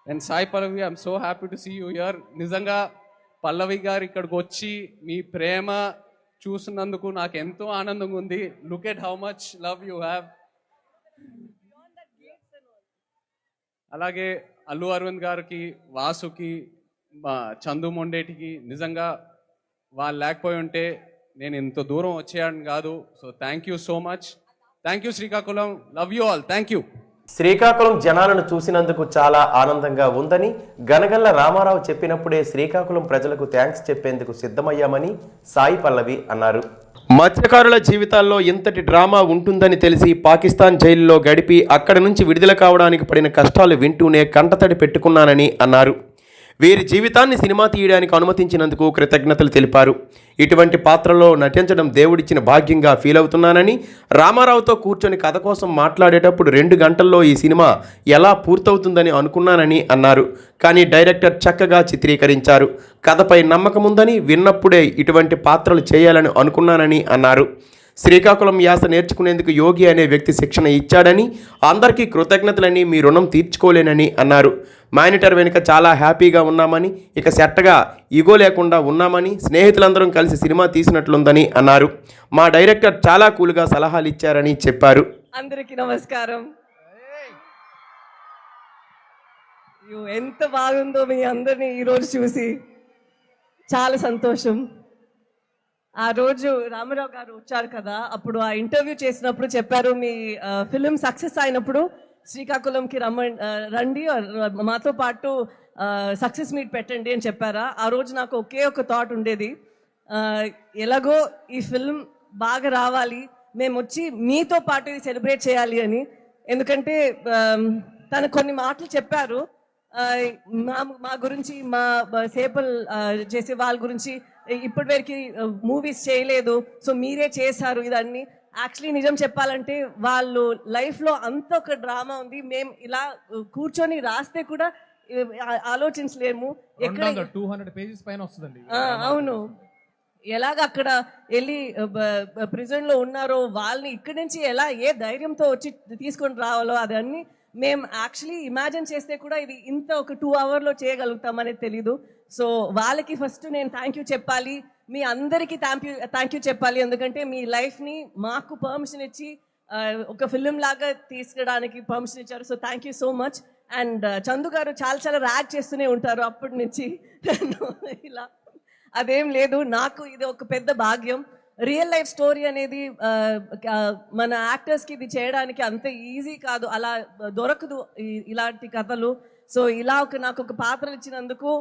And Sai Pallavi, I'm so happy to see you here. నిజంగా పల్లవి గారు ఇక్కడికి వచ్చి మీ ప్రేమ చూసినందుకు నాకు ఎంతో ఆనందంగా ఉంది. Look at how much love you have. అలాగే అల్లు అరవింద్ గారికి, వాసుకి, చందు మొండేటికి నిజంగా వాళ్ళు లేకపోయి ఉంటే నేను ఇంత దూరం వచ్చేయాలని కాదు. So thank you so much. Thank you Srikakulam, love you all, thank you. Srikakulam జనాలను చూసినందుకు చాలా ఆనందంగా ఉందని గనగల్ల రామారావు చెప్పినప్పుడే శ్రీకాకుళం ప్రజలకు థ్యాంక్స్ చెప్పేందుకు సిద్ధమయ్యామని సాయి పల్లవి అన్నారు. మత్స్యకారుల జీవితాల్లో ఇంతటి డ్రామా ఉంటుందని తెలిసి పాకిస్తాన్ జైలులో గడిపి అక్కడి నుంచి విడుదల కావడానికి పడిన కష్టాలు వింటూనే కంటతడి పెట్టుకున్నానని అన్నారు. వీరి జీవితాన్ని సినిమా తీయడానికి అనుమతించినందుకు కృతజ్ఞతలు తెలిపారు. ఇటువంటి పాత్రలో నటించడం దేవుడిచ్చిన భాగ్యంగా ఫీల్ అవుతున్నానని, రామారావుతో కూర్చొని కథ కోసం మాట్లాడేటప్పుడు 2 గంటల్లో ఈ సినిమా ఎలా పూర్తవుతుందని అనుకున్నానని అన్నారు. కానీ డైరెక్టర్ చక్కగా చిత్రీకరించారు. కథపై నమ్మకం ఉందని, విన్నప్పుడే ఇటువంటి పాత్రలు చేయాలని అనుకున్నానని అన్నారు. శ్రీకాకుళం యాస నేర్చుకునేందుకు యోగి అనే వ్యక్తి శిక్షణ ఇచ్చాడని, అందరికీ కృతజ్ఞతలని, మీ రుణం తీర్చుకోలేనని అన్నారు. మానిటర్ వెనుక చాలా హ్యాపీగా ఉన్నామని, ఇక సెట్టగా ఈగో లేకుండా ఉన్నామని, స్నేహితులందరం కలిసి సినిమా తీసినట్లుందని అన్నారు. మా డైరెక్టర్ చాలా కూల్గా సలహాలు ఇచ్చారని చెప్పారు. అందరికీ నమస్కారం. ఎంత బాగుందో మీ అందరినీ ఈరోజు చూసి చాలా సంతోషం. ఆ రోజు రామారావు గారు వచ్చారు కదా, అప్పుడు ఆ ఇంటర్వ్యూ చేసినప్పుడు చెప్పారు మీ ఫిలిం సక్సెస్ అయినప్పుడు శ్రీకాకుళంకి రండి, మాతో పాటు సక్సెస్ మీట్ పెట్టండి అని చెప్పారా. ఆ రోజు నాకు ఒకే ఒక థాట్ ఉండేది, ఎలాగో ఈ ఫిల్మ్ బాగా రావాలి, మేము వచ్చి మీతో పాటు ఇది సెలబ్రేట్ చేయాలి అని. ఎందుకంటే తను కొన్ని మాటలు చెప్పారు మా గురించి, మా సేపల్ చేసే వాళ్ళ గురించి, ఇప్పటి వరకు మూవీస్ చేయలేదు, సో మీరే చేశారు ఇదన్నీ. యాక్చువల్లీ నిజం చెప్పాలంటే వాళ్ళు లైఫ్లో అంత ఒక డ్రామా ఉంది, మేము ఇలా కూర్చొని రాస్తే కూడా ఆలోచించలేము. 200 పేజెస్ పైన వస్తుందండి. అవును, ఎలాగ అక్కడ వెళ్ళి ప్రిజన్లో ఉన్నారో వాళ్ళని ఇక్కడి నుంచి ఎలా ఏ ధైర్యంతో వచ్చి తీసుకొని రావాలో అదన్నీ మేము యాక్చువల్లీ ఇమాజిన్ చేస్తే కూడా ఇది ఇంత ఒక 2 అవర్లో చేయగలుగుతామనేది తెలీదు. సో వాళ్ళకి ఫస్ట్ నేను థ్యాంక్ యూ చెప్పాలి, మీ అందరికీ థ్యాంక్ యూ చెప్పాలి. ఎందుకంటే మీ లైఫ్ని మాకు పర్మిషన్ ఇచ్చి ఒక ఫిలిం లాగా తీసుకురావడానికి పర్మిషన్ ఇచ్చారు. So thank you so much. And Chandu గారు చాలా ర్యాక్ చేస్తూనే ఉంటారు అప్పటి నుంచి. ఇలా అదేం లేదు, నాకు ఇది ఒక పెద్ద భాగ్యం. రియల్ లైఫ్ స్టోరీ అనేది మన యాక్టర్స్కి ఇది చేయడానికి అంత ఈజీ కాదు, అలా దొరకదు ఇలాంటి కథలు. సో ఇలా నాకు ఒక పాత్ర ఇచ్చినందుకు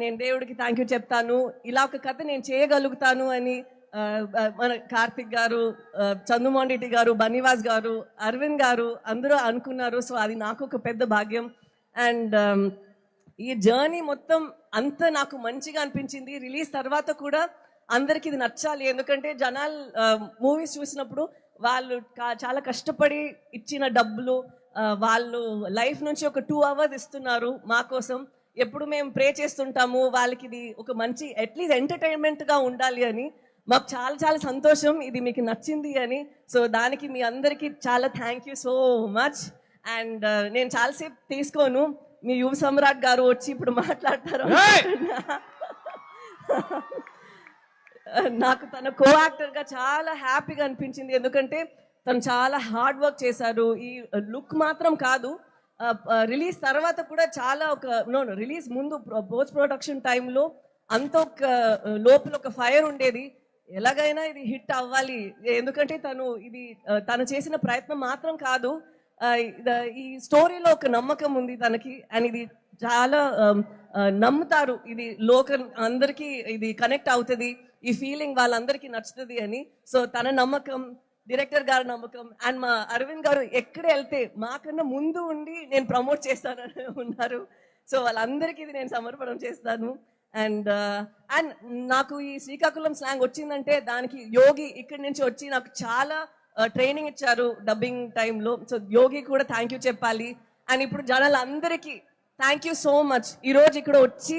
నేను దేవుడికి థ్యాంక్ యూ చెప్తాను. ఇలా ఒక కథ నేను చేయగలుగుతాను అని మన కార్తిక్ గారు, చందుమోండెట్టి గారు, బన్నివాస్ గారు, అరవింద్ గారు అందరూ అనుకున్నారు. సో అది నాకు ఒక పెద్ద భాగ్యం. అండ్ ఈ జర్నీ మొత్తం అంత నాకు మంచిగా అనిపించింది. రిలీజ్ తర్వాత కూడా అందరికి ఇది నచ్చాలి, ఎందుకంటే జనాలు మూవీస్ చూసినప్పుడు వాళ్ళు చాలా కష్టపడి ఇచ్చిన డబ్బులు వాళ్ళు లైఫ్ నుంచి ఒక 2 అవర్స్ ఇస్తున్నారు మా కోసం. ఎప్పుడు మేము ప్రే చేస్తుంటాము వాళ్ళకి ఇది ఒక మంచి అట్లీస్ట్ ఎంటర్టైన్మెంట్గా ఉండాలి అని. మాకు చాలా సంతోషం ఇది మీకు నచ్చింది అని. సో దానికి మీ అందరికీ చాలా thank you so much. And నేను చాలాసేపు తీసుకోను, మీ యువ సమ్రాట్ గారు వచ్చి ఇప్పుడు మాట్లాడతారు. నాకు తన కో యాక్టర్గా చాలా హ్యాపీగా అనిపించింది, ఎందుకంటే తను చాలా హార్డ్ వర్క్ చేశారు. ఈ లుక్ మాత్రం కాదు, రిలీజ్ తర్వాత కూడా చాలా రిలీజ్ ముందు పోస్ట్ ప్రొడక్షన్ టైంలో అంత ఒక లోపల ఒక ఫైర్ ఉండేది, ఎలాగైనా ఇది హిట్ అవ్వాలి. ఎందుకంటే తను చేసిన ప్రయత్నం మాత్రం కాదు, ఈ స్టోరీలో ఒక నమ్మకం ఉంది తనకి, అండ్ ఇది చాలా నమ్ముతారు, ఇది లోకల్ అందరికీ ఇది కనెక్ట్ అవుతుంది, ఈ ఫీలింగ్ వాళ్ళందరికీ నచ్చుతుంది అని. సో తన నమ్మకం, డైరెక్టర్ గారి నమ్మకం, అండ్ మా అరవింద్ గారు ఎక్కడ వెళ్తే మాకన్నా ముందు ఉండి నేను ప్రమోట్ చేస్తానని ఉన్నారు. సో వాళ్ళందరికీ ఇది నేను సమర్పణం చేస్తాను. అండ్ నాకు ఈ శ్రీకాకుళం స్లాంగ్ వచ్చిందంటే దానికి యోగి ఇక్కడి నుంచి వచ్చి నాకు చాలా ట్రైనింగ్ ఇచ్చారు డబ్బింగ్ టైంలో. సో యోగి కూడా థ్యాంక్ యూ చెప్పాలి. అండ్ ఇప్పుడు జనాలందరికీ థ్యాంక్ యూ సో మచ్, ఈరోజు ఇక్కడ వచ్చి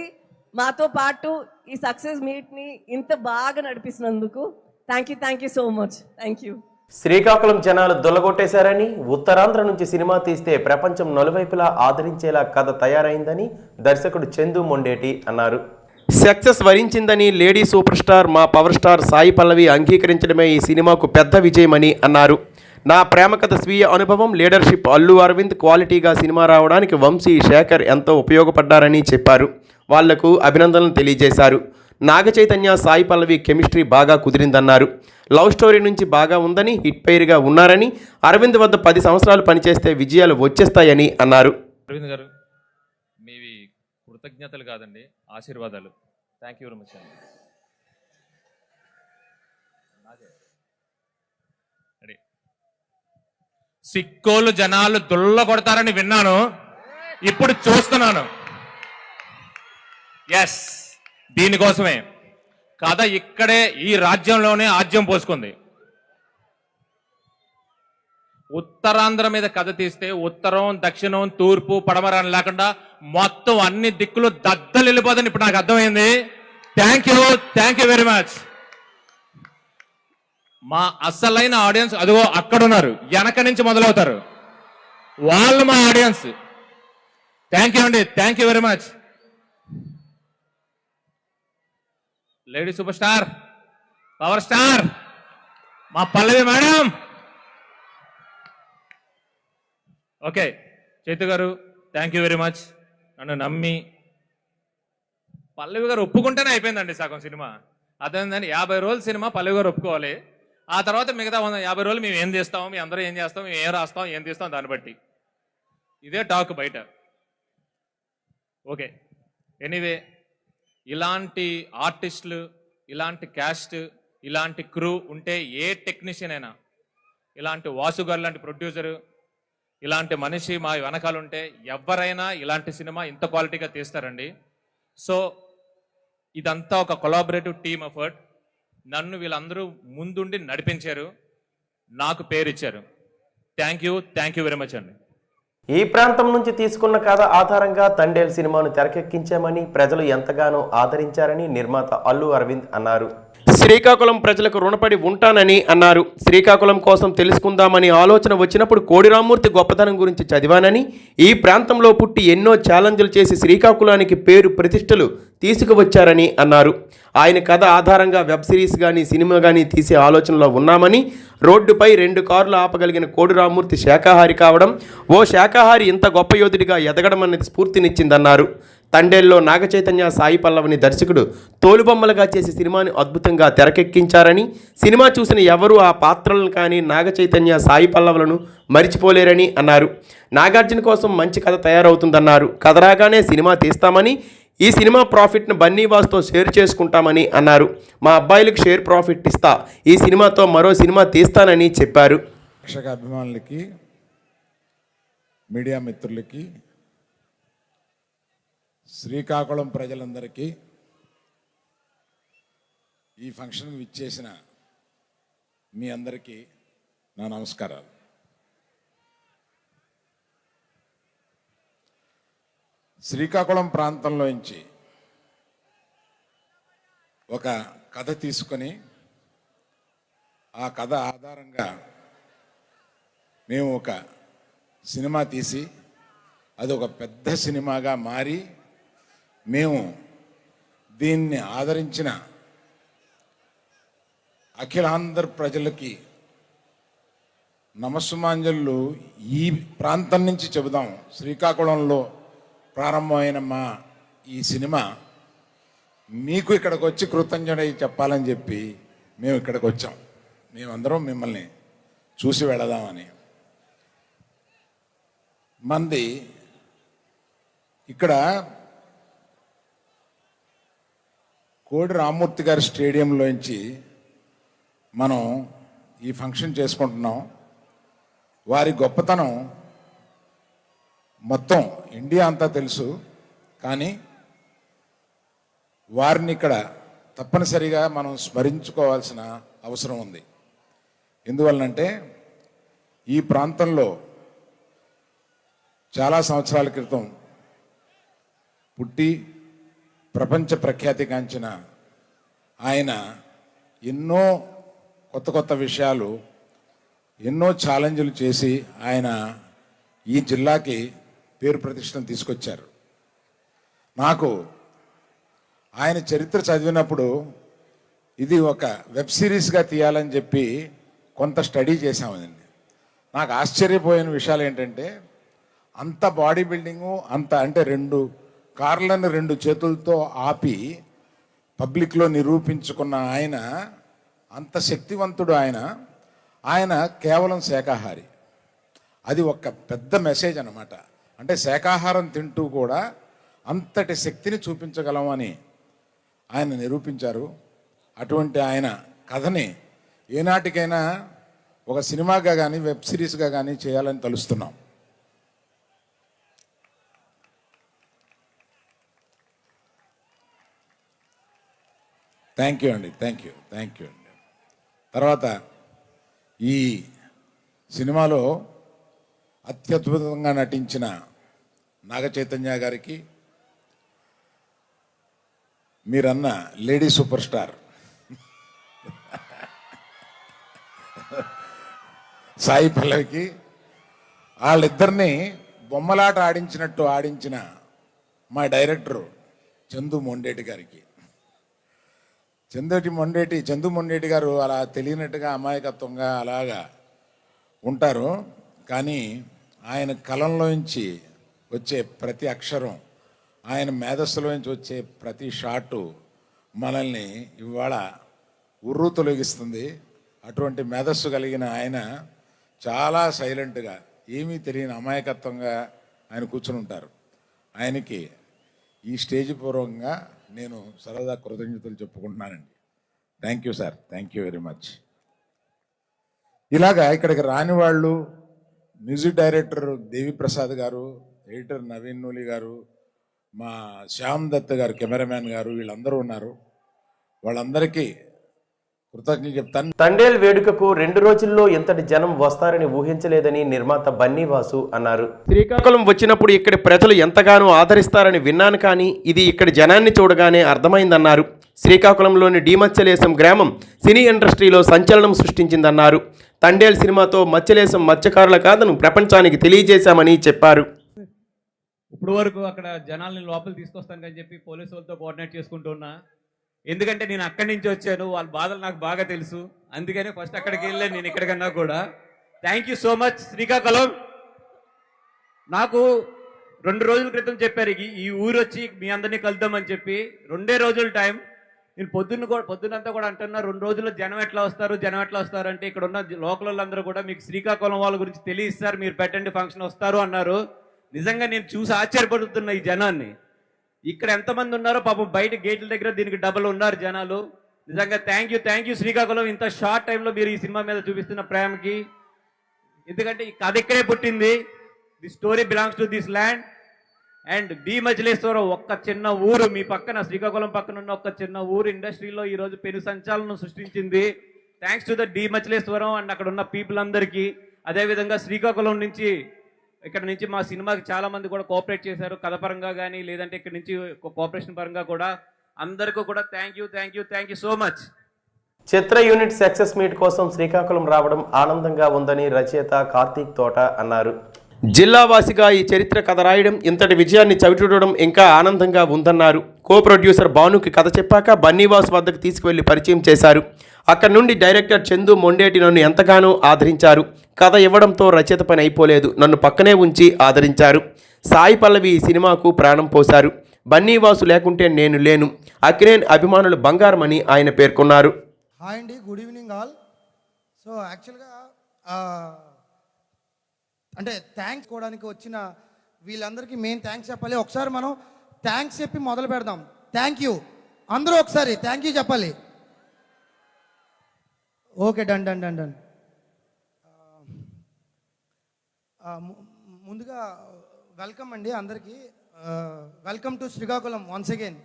మాతో పాటు ఈ సక్సెస్ మీట్ని ఇంత బాగా నడిపిస్తున్నందుకు thank you so much. Thank you. Srikakulam జనాలు దొల్లగొట్టేశారని, ఉత్తరాంధ్ర నుంచి సినిమా తీస్తే ప్రపంచం నలువైపులా ఆదరించేలా కథ తయారైందని దర్శకుడు చందు మొండేటి అన్నారు. సక్సెస్ వరించిందని లేడీ సూపర్ స్టార్ మా పవర్ స్టార్ సాయి పల్లవి అంగీకరించడమే ఈ సినిమాకు పెద్ద విజయమని అన్నారు. నా ప్రేమ కథ స్వీయ అనుభవం, లీడర్షిప్, అల్లు అరవింద్ క్వాలిటీగా సినిమా రావడానికి వంశీ, శేఖర్ ఎంతో ఉపయోగపడ్డారని చెప్పారు. వాళ్లకు అభినందనలు తెలియజేశారు. నాగ చైతన్య, సాయి పల్లవి కెమిస్ట్రీ బాగా కుదిరిందన్నారు. లవ్ స్టోరీ నుంచి బాగా ఉందని, హిట్ పేరుగా ఉన్నారని, అరవింద్ వద్ద 10 సంవత్సరాలు పనిచేస్తే విజయాలు వచ్చేస్తాయని అన్నారు. అరవింద్ గారు, మీవి కృతజ్ఞతలు కాదండి, ఆశీర్వాదాలు. థ్యాంక్ యూ వెరీ మచ్ అండి. సిక్కోలు జనాలు దుల్ల కొడతారని విన్నాను, ఇప్పుడు చూస్తున్నాను. ఎస్, దీనికోసమే కథ ఇక్కడే ఈ రాజ్యంలోనే ఆజ్యం పోసుకుంది. ఉత్తరాంధ్ర మీద కథ తీస్తే ఉత్తరం, దక్షిణం, తూర్పు, పడమర అని లేకుండా మొత్తం అన్ని దిక్కులు దద్దలు వెళ్ళిపోదని ఇప్పుడు నాకు అర్థమైంది. Thank you very much. మా అసలైన ఆడియన్స్ అదిగో అక్కడున్నారు, వెనక నుంచి మొదలవుతారు, వాళ్ళు మా ఆడియన్స్. థ్యాంక్ యూ అండి, thank you very much. Lady super star, power star మా పల్లవి మేడం. ఓకే చైతు గారు, థ్యాంక్ యూ వెరీ మచ్. నన్ను నమ్మి పల్లవి గారు ఒప్పుకుంటేనే అయిపోయిందండి సగం సినిమా. అదేంటండి 50 రోజుల సినిమా పల్లవి గారు ఒప్పుకోవాలి, ఆ తర్వాత మిగతా 50 రోజులు మేము ఏం చేస్తాము, మేము అందరూ ఏం చేస్తాం, మేము ఏం రాస్తాం, ఏం తీస్తాం, దాన్ని బట్టి ఇదే టాక్ బయట. ఓకే, ఎనీవే, ఇలాంటి ఆర్టిస్టులు, ఇలాంటి క్యాస్ట్, ఇలాంటి క్రూ ఉంటే ఏ టెక్నీషియన్ అయినా, ఇలాంటి వాసు గారు లాంటి ప్రొడ్యూసరు, ఇలాంటి మనిషి మా వెనకాల ఉంటే ఎవరైనా ఇలాంటి సినిమా ఇంత క్వాలిటీగా తీస్తారండి. సో ఇదంతా ఒక కొలాబరేటివ్ టీమ్ ఎఫర్ట్. నన్ను వీళ్ళందరూ ముందుండి నడిపించారు, నాకు పేరు ఇచ్చారు. థ్యాంక్ యూ వెరీ మచ్ అండి. ఈ ప్రాంతం నుంచి తీసుకున్న కథ ఆధారంగా తండేల్ సినిమాను తెరకెక్కించామని, ప్రజలు ఎంతగానో ఆదరించారని నిర్మాత అల్లు అరవింద్ అన్నారు. శ్రీకాకుళం ప్రజలకు రుణపడి ఉంటానని అన్నారు. శ్రీకాకుళం కోసం తెలుసుకుందామని ఆలోచన వచ్చినప్పుడు కోడిరామూర్తి గొప్పతనం గురించి చదివానని, ఈ ప్రాంతంలో పుట్టి ఎన్నో ఛాలెంజ్లు చేసి శ్రీకాకుళానికి పేరు ప్రతిష్టలు తీసుకువచ్చారని అన్నారు. ఆయన కథ ఆధారంగా వెబ్ సిరీస్ కానీ సినిమా కానీ తీసే ఆలోచనలో ఉన్నామని, రోడ్డుపై 2 కార్లు ఆపగలిగిన కోడిరామూర్తి శాఖాహారి కావడం, ఓ శాఖాహారి ఇంత గొప్ప యోధుడిగా ఎదగడం అనేది స్ఫూర్తినిచ్చిందన్నారు. తండేల్లో నాగ చైతన్య, సాయి పల్లవిని దర్శకుడు తోలుబొమ్మలుగా చేసి సినిమాని అద్భుతంగా తెరకెక్కించారని, సినిమా చూసిన ఎవరూ ఆ పాత్రలను కానీ నాగ చైతన్య, సాయి పల్లవులను మరిచిపోలేరని అన్నారు. నాగార్జున కోసం మంచి కథ తయారవుతుందన్నారు. కథ రాగానే సినిమా తీస్తామని, ఈ సినిమా ప్రాఫిట్ను బన్నీవాస్తో షేర్ చేసుకుంటామని అన్నారు. మా అబ్బాయిలకు షేర్ ప్రాఫిట్ ఇస్తా, ఈ సినిమాతో మరో సినిమా తీస్తానని చెప్పారు. ప్రేక్షక అభిమానులకి, మీడియా మిత్రులకి, శ్రీకాకుళం ప్రజలందరికీ, ఈ ఫంక్షన్కి విచ్చేసిన మీ అందరికీ నా నమస్కారాలు. శ్రీకాకుళం ప్రాంతంలోంచి ఒక కథ తీసుకొని ఆ కథ ఆధారంగా మేము ఒక సినిమా తీసి అది ఒక పెద్ద సినిమాగా మారి మేము దీన్ని ఆదరించిన అఖిలాంధ్ర ప్రజలకి నమస్సుమాంజలు ఈ ప్రాంతం నుంచి చెబుదాం. శ్రీకాకుళంలో ప్రారంభమైన మా ఈ సినిమా మీకు ఇక్కడికి వచ్చి కృతజ్ఞతై చెప్పాలని చెప్పి మేము ఇక్కడికి వచ్చాం. మేమందరం మిమ్మల్ని చూసి వెళదామని. మంది ఇక్కడ కోడి రామ్మూర్తి గారి స్టేడియంలోంచి మనం ఈ ఫంక్షన్ చేసుకుంటున్నాం. వారి గొప్పతనం మొత్తం ఇండియా అంతా తెలుసు, కానీ వారిని ఇక్కడ తప్పనిసరిగా మనం స్మరించుకోవాల్సిన అవసరం ఉంది. ఎందువలనంటే ఈ ప్రాంతంలో చాలా సంవత్సరాల క్రితం పుట్టి ప్రపంచ ప్రఖ్యాతిగాంచిన ఆయన ఎన్నో కొత్త కొత్త విషయాలు, ఎన్నో ఛాలెంజ్లు చేసి ఆయన ఈ జిల్లాకి పేరు ప్రతిష్టను తీసుకొచ్చారు. నాకు ఆయన చరిత్ర చదివినప్పుడు ఇది ఒక వెబ్ సిరీస్గా తీయాలని చెప్పి కొంత స్టడీ చేశామండి. నాకు ఆశ్చర్యపోయిన విషయాలు ఏంటంటే అంత బాడీ బిల్డింగు, అంత అంటే 2 కార్లను 2 చేతులతో ఆపి పబ్లిక్లో నిరూపించుకున్న ఆయన, అంత శక్తివంతుడు ఆయన కేవలం శాకాహారి. అది ఒక పెద్ద మెసేజ్ అన్నమాట. అంటే శాకాహారం తింటూ కూడా అంతటి శక్తిని చూపించగలం అని ఆయన నిరూపించారు. అటువంటి ఆయన కథని ఏనాటికైనా ఒక సినిమాగా కానీ వెబ్ సిరీస్గా కానీ చేయాలని తలుస్తున్నాం. థ్యాంక్ యూ అండి. తర్వాత ఈ సినిమాలో అత్యద్భుతంగా నటించిన నాగ చైతన్య గారికి, మీరన్న లేడీ సూపర్ స్టార్ సాయి పల్లవికి, వాళ్ళిద్దరినీ బొమ్మలాట ఆడించినట్టు ఆడించిన మా డైరెక్టరు చందు మొండేటి గారికి. చందు మొండేటి గారు అలా తెలియనట్టుగా అమాయకత్వంగా అలాగా ఉంటారు, కానీ ఆయన కలంలోంచి వచ్చే ప్రతి అక్షరం, ఆయన మేధస్సులోంచి వచ్చే ప్రతి షాటు మనల్ని ఇవాళ ఉర్రు తొలగిస్తుంది. అటువంటి మేధస్సు కలిగిన ఆయన చాలా సైలెంట్గా, ఏమీ తెలియని అమాయకత్వంగా ఆయన కూర్చుని ఉంటారు. ఆయనకి ఈ స్టేజ్ పూర్వకంగా నేను సరదా కృతజ్ఞతలు చెప్పుకుంటున్నానండి. Thank you sir, thank you very much. ఇలాగా ఇక్కడికి రాని వాళ్ళు మ్యూజిక్ డైరెక్టర్ దేవిప్రసాద్ గారు, ఎడిటర్ నవీన్ నూలి గారు, మా శ్యామ్ దత్ గారు కెమెరామ్యాన్ గారు, వీళ్ళందరూ ఉన్నారు. వాళ్ళందరికీ కృతజ్ఞతలు చెప్తాను. తండేల్ వేడుకకు 2 రోజుల్లో ఇంతటి జనం వస్తారని ఊహించలేదని నిర్మాత బన్నీవాసు అన్నారు. శ్రీకాకుళం వచ్చినప్పుడు ఇక్కడి ప్రజలు ఎంతగానో ఆదరిస్తారని విన్నాను, కానీ ఇది ఇక్కడి జనాన్ని చూడగానే అర్థమైందన్నారు. శ్రీకాకుళంలోని డీమచ్చలేశం గ్రామం సినీ ఇండస్ట్రీలో సంచలనం సృష్టించిందన్నారు. తండేల్ సినిమాతో మచ్చలేశం మత్స్యకారుల కాదను ప్రపంచానికి తెలియజేశామని చెప్పారు. ఇప్పుడు వరకు అక్కడ జనాల్ని లోపల తీసుకొస్తానని చెప్పి పోలీసు వాళ్ళతో కోఆర్డినేట్ చేసుకుంటూ ఉన్నా. ఎందుకంటే నేను అక్కడి నుంచి వచ్చాను, వాళ్ళ బాధలు నాకు బాగా తెలుసు. అందుకనే ఫస్ట్ అక్కడికి వెళ్ళాను నేను ఇక్కడికన్నా కూడా. Thank you so much Srikakulam. నాకు 2 రోజుల క్రితం చెప్పారు ఈ ఊరు వచ్చి మీ అందరినీ కలుద్దామని చెప్పి. 2 రోజుల టైం. నేను పొద్దునంతా కూడా అంటున్నా 2 రోజుల్లో జనం ఎట్లా వస్తారు అంటే ఇక్కడ ఉన్న లోకల్ వాళ్ళందరూ కూడా మీకు శ్రీకాకుళం వాళ్ళ గురించి తెలియస్తారు, మీరు పెట్టండి ఫంక్షన్ వస్తారు అన్నారు. నిజంగా నేను చూసి ఆశ్చర్యపడుతున్నా ఈ జనాన్ని. ఇక్కడ ఎంతమంది ఉన్నారో పాపం బయట గేట్ల దగ్గర దీనికి డబల్ ఉన్నారు జనాలు. నిజంగా థ్యాంక్ యూ శ్రీకాకుళం, ఇంత షార్ట్ టైంలో మీరు ఈ సినిమా మీద చూపిస్తున్న ప్రేమకి. ఎందుకంటే ఈ కథ ఇక్కడే పుట్టింది. The story belongs to this land. And D Machileshwaram ఒక్క చిన్న ఊరు మీ పక్కన, శ్రీకాకుళం పక్కన ఉన్న ఒక్క చిన్న ఊరు ఇండస్ట్రీలో ఈరోజు పెను సంచలనం సృష్టించింది. Thanks to the D Machileshwaram and అక్కడ ఉన్న పీపుల్ అందరికీ. అదేవిధంగా శ్రీకాకుళం నుంచి ఇక్కడ నుంచి మా సినిమాకి చాలా మంది కూడా కోఆపరేట్ చేశారు, కథ పరంగా కానీ లేదంటే ఇక్కడ నుంచి కోఆపరేషన్ పరంగా కూడా. అందరికీ కూడా thank you so much. Chitra unit success meet కోసం శ్రీకాకుళం రావడం ఆనందంగా ఉందని రచయిత కార్తీక్ తోట అన్నారు. జిల్లావాసిగా ఈ చరిత్ర కథ రాయడం, ఇంతటి విజయాన్ని చవిచూడడం ఇంకా ఆనందంగా ఉందన్నారు. కో ప్రొడ్యూసర్ భానుకి కథ చెప్పాక బన్నీవాస్ వద్దకు తీసుకువెళ్లి పరిచయం చేశారు. అక్కడి నుండి డైరెక్టర్ చందు మొండేటి నన్ను ఎంతగానో ఆదరించారు. కథ ఇవ్వడంతో రచయిత పని అయిపోలేదు, నన్ను పక్కనే ఉంచి ఆదరించారు. సాయి పల్లవి ఈ సినిమాకు ప్రాణం పోశారు. బన్నీవాసు లేకుంటే నేను లేను. అక్కినేని అభిమానులు బంగారమని ఆయన పేర్కొన్నారు. హాయ్ అండి, గుడ్ ఈవినింగ్ ఆల్. సో యాక్చువల్గా అంటే థ్యాంక్స్ కోవడానికి వచ్చిన వీళ్ళందరికీ మెయిన్ థ్యాంక్స్ చెప్పాలి. ఒకసారి మనం థ్యాంక్స్ చెప్పి మొదలు పెడదాం. థ్యాంక్ యూ అందరూ ఒకసారి థ్యాంక్ యూ చెప్పాలి. Okay, done done done done. ముందుగా వెల్కమ్ అండి అందరికీ. Welcome to Srikakulam once again.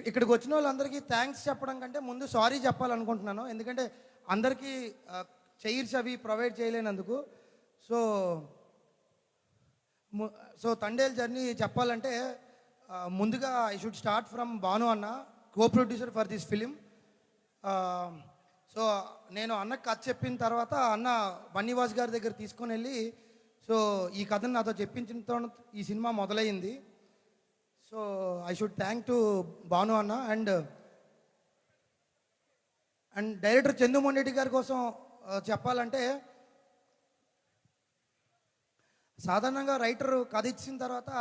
ఇక్కడికి వచ్చిన వాళ్ళందరికీ థ్యాంక్స్ చెప్పడం కంటే ముందు సారీ చెప్పాలనుకుంటున్నాను. ఎందుకంటే అందరికీ చైర్స్ అవి ప్రొవైడ్ చేయలేనందుకు. సో తండేల్ జర్నీ చెప్పాలంటే ముందుగా I should start from Bhanu అన్న, co producer for this film. So నేను అన్నకు కథ చెప్పిన తర్వాత అన్న బన్నీవాస్ గారి దగ్గర తీసుకొని వెళ్ళి సో ఈ కథను నాతో చెప్పించడంతో ఈ సినిమా మొదలైంది. So I should thank to Bhanu అన్న. అండ్ డైరెక్టర్ చందు మొండేటి గారి కోసం చెప్పాలంటే సాధారణంగా రైటర్ కథ ఇచ్చిన తర్వాత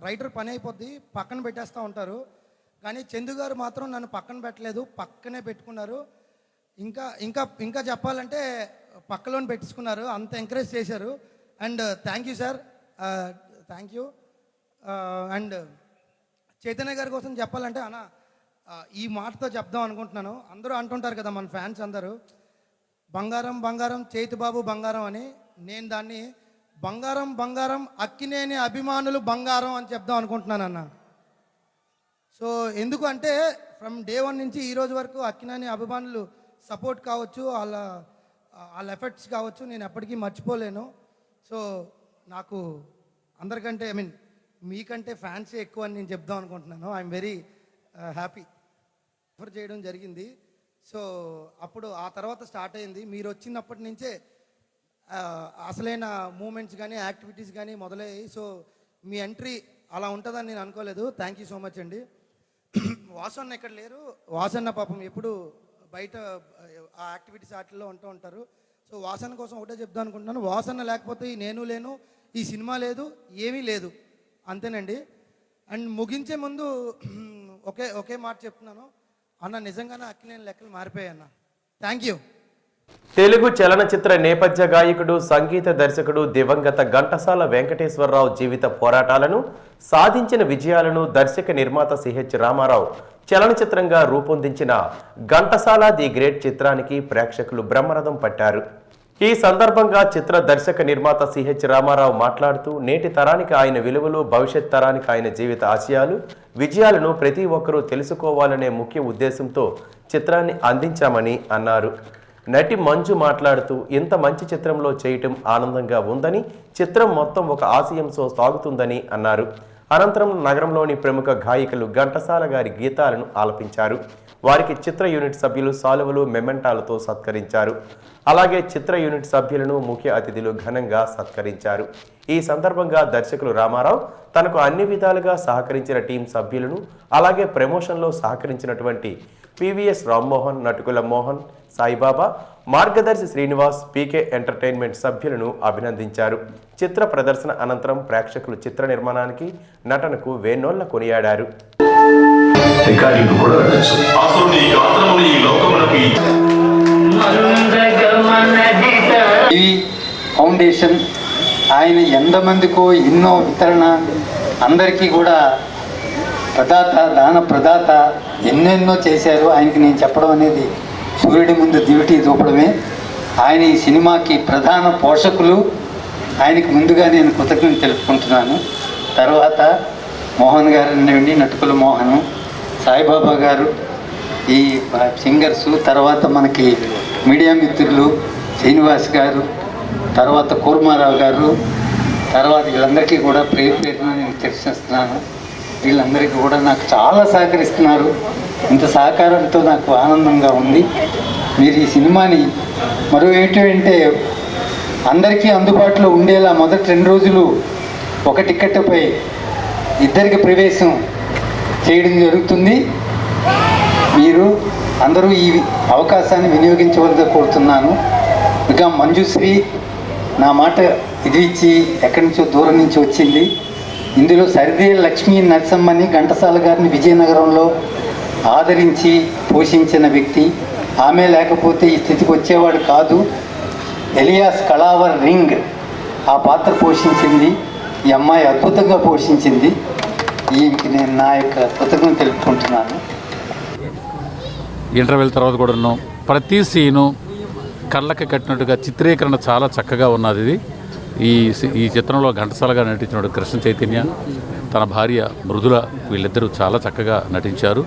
రైటర్ పని అయిపోద్ది, పక్కన పెట్టేస్తూ ఉంటారు. కానీ చందు గారు మాత్రం నన్ను పక్కన పెట్టలేదు, పక్కనే పెట్టుకున్నారు. ఇంకా ఇంకా ఇంకా చెప్పాలంటే పక్కలోనే పెట్టుకున్నారు, అంత ఎంకరేజ్ చేశారు. And thank you sir, thank you. And Chaitanya గారి కోసం చెప్పాలంటే అన్న ఈ మాటతో చెప్దాం అనుకుంటున్నాను. అందరూ అంటుంటారు కదా మన ఫ్యాన్స్ అందరూ, బంగారం బంగారం చేతి బాబు బంగారం అని. నేను దాన్ని బంగారం బంగారం అక్కినేని అభిమానులు బంగారం అని చెప్దాం అనుకుంటున్నాను అన్న. సో ఎందుకు అంటే ఫ్రమ్ డే 1 నుంచి ఈ రోజు వరకు అక్కినేని అభిమానులు సపోర్ట్ కావచ్చు, వాళ్ళ ఎఫర్ట్స్ కావచ్చు, నేను ఎప్పటికీ మర్చిపోలేను. సో నాకు అందరికంటే మీకంటే ఫ్యాన్సే ఎక్కువ అని నేను చెప్దాం అనుకుంటున్నాను. ఐఎమ్ వెరీ హ్యాపీ ఆఫర్ చేయడం జరిగింది. సో అప్పుడు ఆ తర్వాత స్టార్ట్ అయింది. మీరు వచ్చినప్పటి నుంచే అసలైన మూమెంట్స్ కానీ యాక్టివిటీస్ కానీ మొదలయ్యాయి. సో మీ ఎంట్రీ అలా ఉంటుందని నేను అనుకోలేదు. థ్యాంక్ యూ సో మచ్ అండి. వాసన్న ఇక్కడ లేరు, వాసన్న పాపం ఎప్పుడు బయట ఆ యాక్టివిటీస్ వాటిల్లో ఉంటూ ఉంటారు. సో వాసన్న కోసం ఒకటే చెప్దాం అనుకుంటున్నాను, వాసన్న లేకపోతే నేను లేను, ఈ సినిమా లేదు, ఏమీ లేదు, అంతేనండి. అండ్ ముగించే ముందు ఒకే మాట చెప్తున్నాను అన్న, నిజంగానే అక్కినేని లెక్కలు మారిపోయాయి అన్న. Thank you. తెలుగు చలనచిత్ర నేపథ్య గాయకుడు, సంగీత దర్శకుడు దివంగత ఘంటసాల వెంకటేశ్వరరావు జీవిత పోరాటాలను, సాధించిన విజయాలను దర్శక నిర్మాత సిహెచ్ రామారావు చలనచిత్రంగా రూపొందించిన ఘంటసాల ది గ్రేట్ చిత్రానికి ప్రేక్షకులు బ్రహ్మరథం పట్టారు. ఈ సందర్భంగా చిత్ర దర్శక నిర్మాత సిహెచ్ రామారావు మాట్లాడుతూ, నేటి తరానికి ఆయన విలువలు, భవిష్యత్ తరానికి ఆయన జీవిత ఆశయాలు, విజయాలను ప్రతి ఒక్కరూ తెలుసుకోవాలనే ముఖ్య ఉద్దేశంతో చిత్రాన్ని అందించామని అన్నారు. నటి మంజు మాట్లాడుతూ, ఇంత మంచి చిత్రంలో చేయటం ఆనందంగా ఉందని, చిత్రం మొత్తం ఒక ఆశయంతో సాగుతుందని అన్నారు. అనంతరం నగరంలోని ప్రముఖ గాయకులు ఘంటసాల గారి గీతాలను ఆలపించారు. వారికి చిత్ర యూనిట్ సభ్యులు సాలువలు, మెమెంటాలతో సత్కరించారు. అలాగే చిత్ర యూనిట్ సభ్యులను ముఖ్య అతిథులు ఘనంగా సత్కరించారు. ఈ సందర్భంగా దర్శకులు రామారావు తనకు అన్ని విధాలుగా సహకరించిన టీం సభ్యులను, అలాగే ప్రమోషన్లో సహకరించినటువంటి పివిఎస్ రామ్మోహన్, నటుకుల మోహన్, సాయిబాబా, మార్గదర్శి శ్రీనివాస్, పీకే ఎంటర్టైన్మెంట్ సభ్యులను అభినందించారు. చిత్ర ప్రదర్శన అనంతరం ప్రేక్షకులు చిత్ర నిర్మాణానికి, నటనకు వేన్నోళ్ల కొనియాడారు. ఈ ఫౌండేషన్ ఆయన ఎంతమందికో ఎన్నో వితరణ, అందరికీ కూడా ప్రదాత, దాన ప్రదాత, ఎన్నెన్నో చేశారు. ఆయనకి నేను చెప్పడం అనేది సూర్యుడి ముందు దివిటి చూపడమే. ఆయన ఈ సినిమాకి ప్రధాన పోషకులు. ఆయనకి ముందుగా నేను కృతజ్ఞత తెలుపుకుంటున్నాను. తర్వాత మోహన్ గారు నుండి, నటుకుల మోహన్, సాయిబాబా గారు, ఈ సింగర్సు, తర్వాత మనకి మీడియా మిత్రులు శ్రీనివాస్ గారు, తర్వాత కూర్మారావు గారు, తర్వాత వీళ్ళందరికీ కూడా పేరున నేను తెలిసిస్తున్నాను. వీళ్ళందరికీ కూడా నాకు చాలా సహకరిస్తున్నారు. ఇంత సహకారంతో నాకు ఆనందంగా ఉంది. మీరు ఈ సినిమాని మరో ఏంటంటే అందరికీ అందుబాటులో ఉండేలా మొదటి 2 రోజులు ఒక టికెట్పై ఇద్దరికి ప్రవేశం చేయడం జరుగుతుంది. మీరు అందరూ ఈ అవకాశాన్ని వినియోగించవలసి కోరుతున్నాను. ఇక మంజుశ్రీ నా మాట ఇది ఇచ్చి ఎక్కడి నుంచో దూరం నుంచి వచ్చింది. ఇందులో సరిదేల లక్ష్మీ నరసమ్మని ఘంటసాల గారిని విజయనగరంలో ఆదరించి పోషించిన వ్యక్తి. ఆమె లేకపోతే ఈ స్థితికి వచ్చేవాడు కాదు. ఎలియాస్ కళావర్ రింగ్ ఆ పాత్ర పోషించింది. ఈ అమ్మాయి అద్భుతంగా పోషించింది. ఈమెకి నేను నా యొక్క కృతజ్ఞతలు తెలుపుకుంటున్నాను. ఇంటర్వెల్ తర్వాత కూడాను ప్రతి సీను కళ్ళకి కట్టినట్టుగా చిత్రీకరణ చాలా చక్కగా ఉన్నది. ఇది ఈ చిత్రంలో ఘంటసాలగా నటించిన కృష్ణ చైతన్య, తన భార్య మృదుల, వీళ్ళిద్దరూ చాలా చక్కగా నటించారు.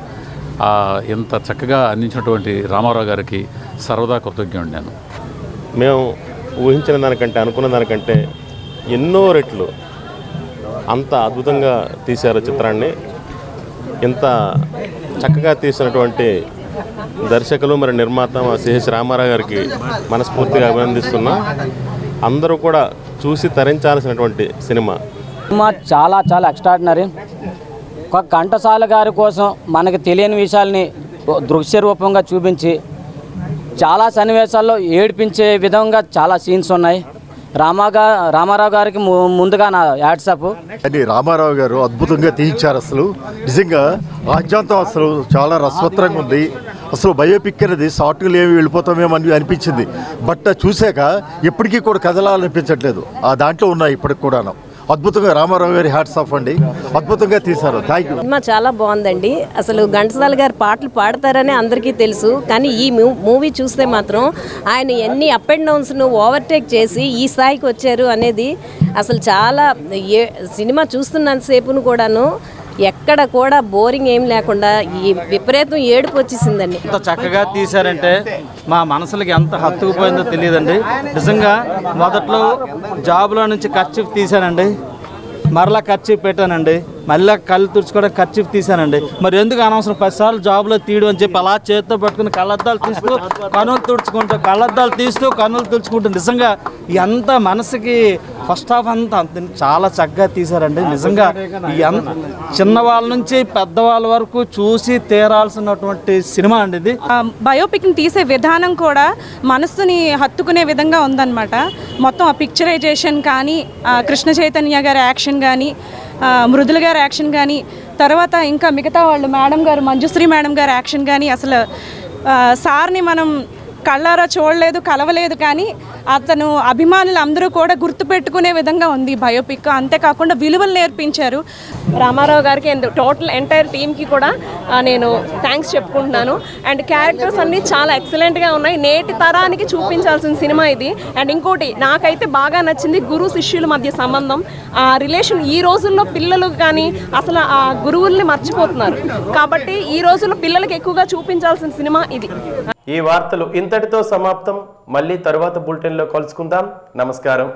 ఇంత చక్కగా అందించినటువంటి రామారావు గారికి సర్వదా కృతజ్ఞుడు నేను. మేము ఊహించిన దానికంటే, అనుకున్న దానికంటే ఎన్నో రెట్లు అంత అద్భుతంగా తీశారు చిత్రాన్ని. ఇంత చక్కగా తీసినటువంటి దర్శకులు మరి నిర్మాత సిహెచ్ రామారావు గారికి మనస్ఫూర్తిగా అభినందిస్తున్నా. అందరూ కూడా చూసి తరించాల్సినటువంటి సినిమా. చాలా చాలా ఎక్స్ట్రాడినరీ. ఒక ఘంటసాల గారి కోసం మనకు తెలియని విషయాల్ని దృశ్య రూపంగా చూపించి చాలా సన్నివేశాల్లో ఏడిపించే విధంగా చాలా సీన్స్ ఉన్నాయి. రామారావు గారికి ముందుగా నా యాడ్సప్. అని రామారావు గారు అద్భుతంగా తీయించారు. అసలు నిజంగా ఆద్యంతం అసలు చాలా రసవత్తరంగా ఉంది. అసలు బయోపిక్ అనేది షార్ట్గా ఏమి వెళ్ళిపోతామేమో అని అనిపించింది. బట్ చూశాక ఎప్పటికీ కూడా కదలాలనిపించట్లేదు. ఆ దాంట్లో ఉన్నాయి ఇప్పటికి కూడాను. అద్భుతంగా రామారావు గారి హ్యాట్స్ ఆఫ్ అండి, అద్భుతంగా తీశారు. Thank you. సినిమా చాలా బాగుందండి. అసలు ఘంటసాల గారు పాటలు పాడతారని అందరికీ తెలుసు, కానీ ఈ మూవీ చూస్తే మాత్రం ఆయన ఎన్ని అప్ అండ్ డౌన్స్ను ఓవర్టేక్ చేసి ఈ స్థాయికి వచ్చారు అనేది అసలు చాలా సినిమా చూస్తున్నంతసేపును కూడాను ఎక్కడ కూడా బోరింగ్ ఏం లేకుండా ఈ విపరీతం ఏడుపు వచ్చేసిందండి. ఎంత చక్కగా తీశారంటే మా మనసులకి ఎంత హత్తుకుపోయిందో తెలియదండి. నిజంగా మొదట్లో జాబ్లో నుంచి ఖర్చు తీశానండి, మరలా ఖర్చు పెట్టానండి, మళ్ళీ కళ్ళు తుడుచుకోవడానికి ఖర్చు తీశానండి. మరి ఎందుకు అనవసరం 10 సార్లు జాబ్లో తీయడం అని చెప్పి అలా చేతితో పట్టుకుని కళ్ళద్దాలు తీస్తూ కనులు తుడుచుకుంటూ కనులు తుడుచుకుంటూ నిజంగా ఎంత మనసుకి ఫస్ట్ హాఫ్ అంతా చాలా చక్కగా తీశారండి. నిజంగా చిన్నవాళ్ళ నుంచి పెద్దవాళ్ళ వరకు చూసి తీరాల్సినటువంటి సినిమా అండి ఇది. బయోపిక్ని తీసే విధానం కూడా మనసుని హత్తుకునే విధంగా ఉందన్నమాట. మొత్తం ఆ పిక్చరైజేషన్ కానీ, కృష్ణ చైతన్య గారి యాక్షన్ కానీ, మృదుల గారి యాక్షన్ కానీ, తర్వాత ఇంకా మిగతా వాళ్ళు మేడం గారు, మంజుశ్రీ మేడం గారి యాక్షన్ కానీ, అసలు సార్ని మనం కళ్ళారా చూడలేదు, కలవలేదు, కానీ అతను అభిమానులు అందరూ కూడా గుర్తుపెట్టుకునే విధంగా ఉంది బయోపిక్. అంతేకాకుండా విలువలు నేర్పించారు. రామారావు గారికి టోటల్ ఎంటైర్ టీమ్కి కూడా నేను థ్యాంక్స్ చెప్పుకుంటున్నాను. అండ్ క్యారెక్టర్స్ అన్నీ చాలా ఎక్సలెంట్గా ఉన్నాయి. నేటి తరానికి చూపించాల్సిన సినిమా ఇది. అండ్ ఇంకోటి నాకైతే బాగా నచ్చింది, గురు శిష్యుల మధ్య సంబంధం, ఆ రిలేషన్. ఈ రోజుల్లో పిల్లలు కానీ అసలు ఆ గురువుల్ని మర్చిపోతున్నారు, కాబట్టి ఈ రోజుల్లో పిల్లలకి ఎక్కువగా చూపించాల్సిన సినిమా ఇది. ఈ వార్తలు ఇంతటితో సమాప్తం. మళ్ళీ తరువాత బులెటిన్లో కలుసుకుందాం. నమస్కారం.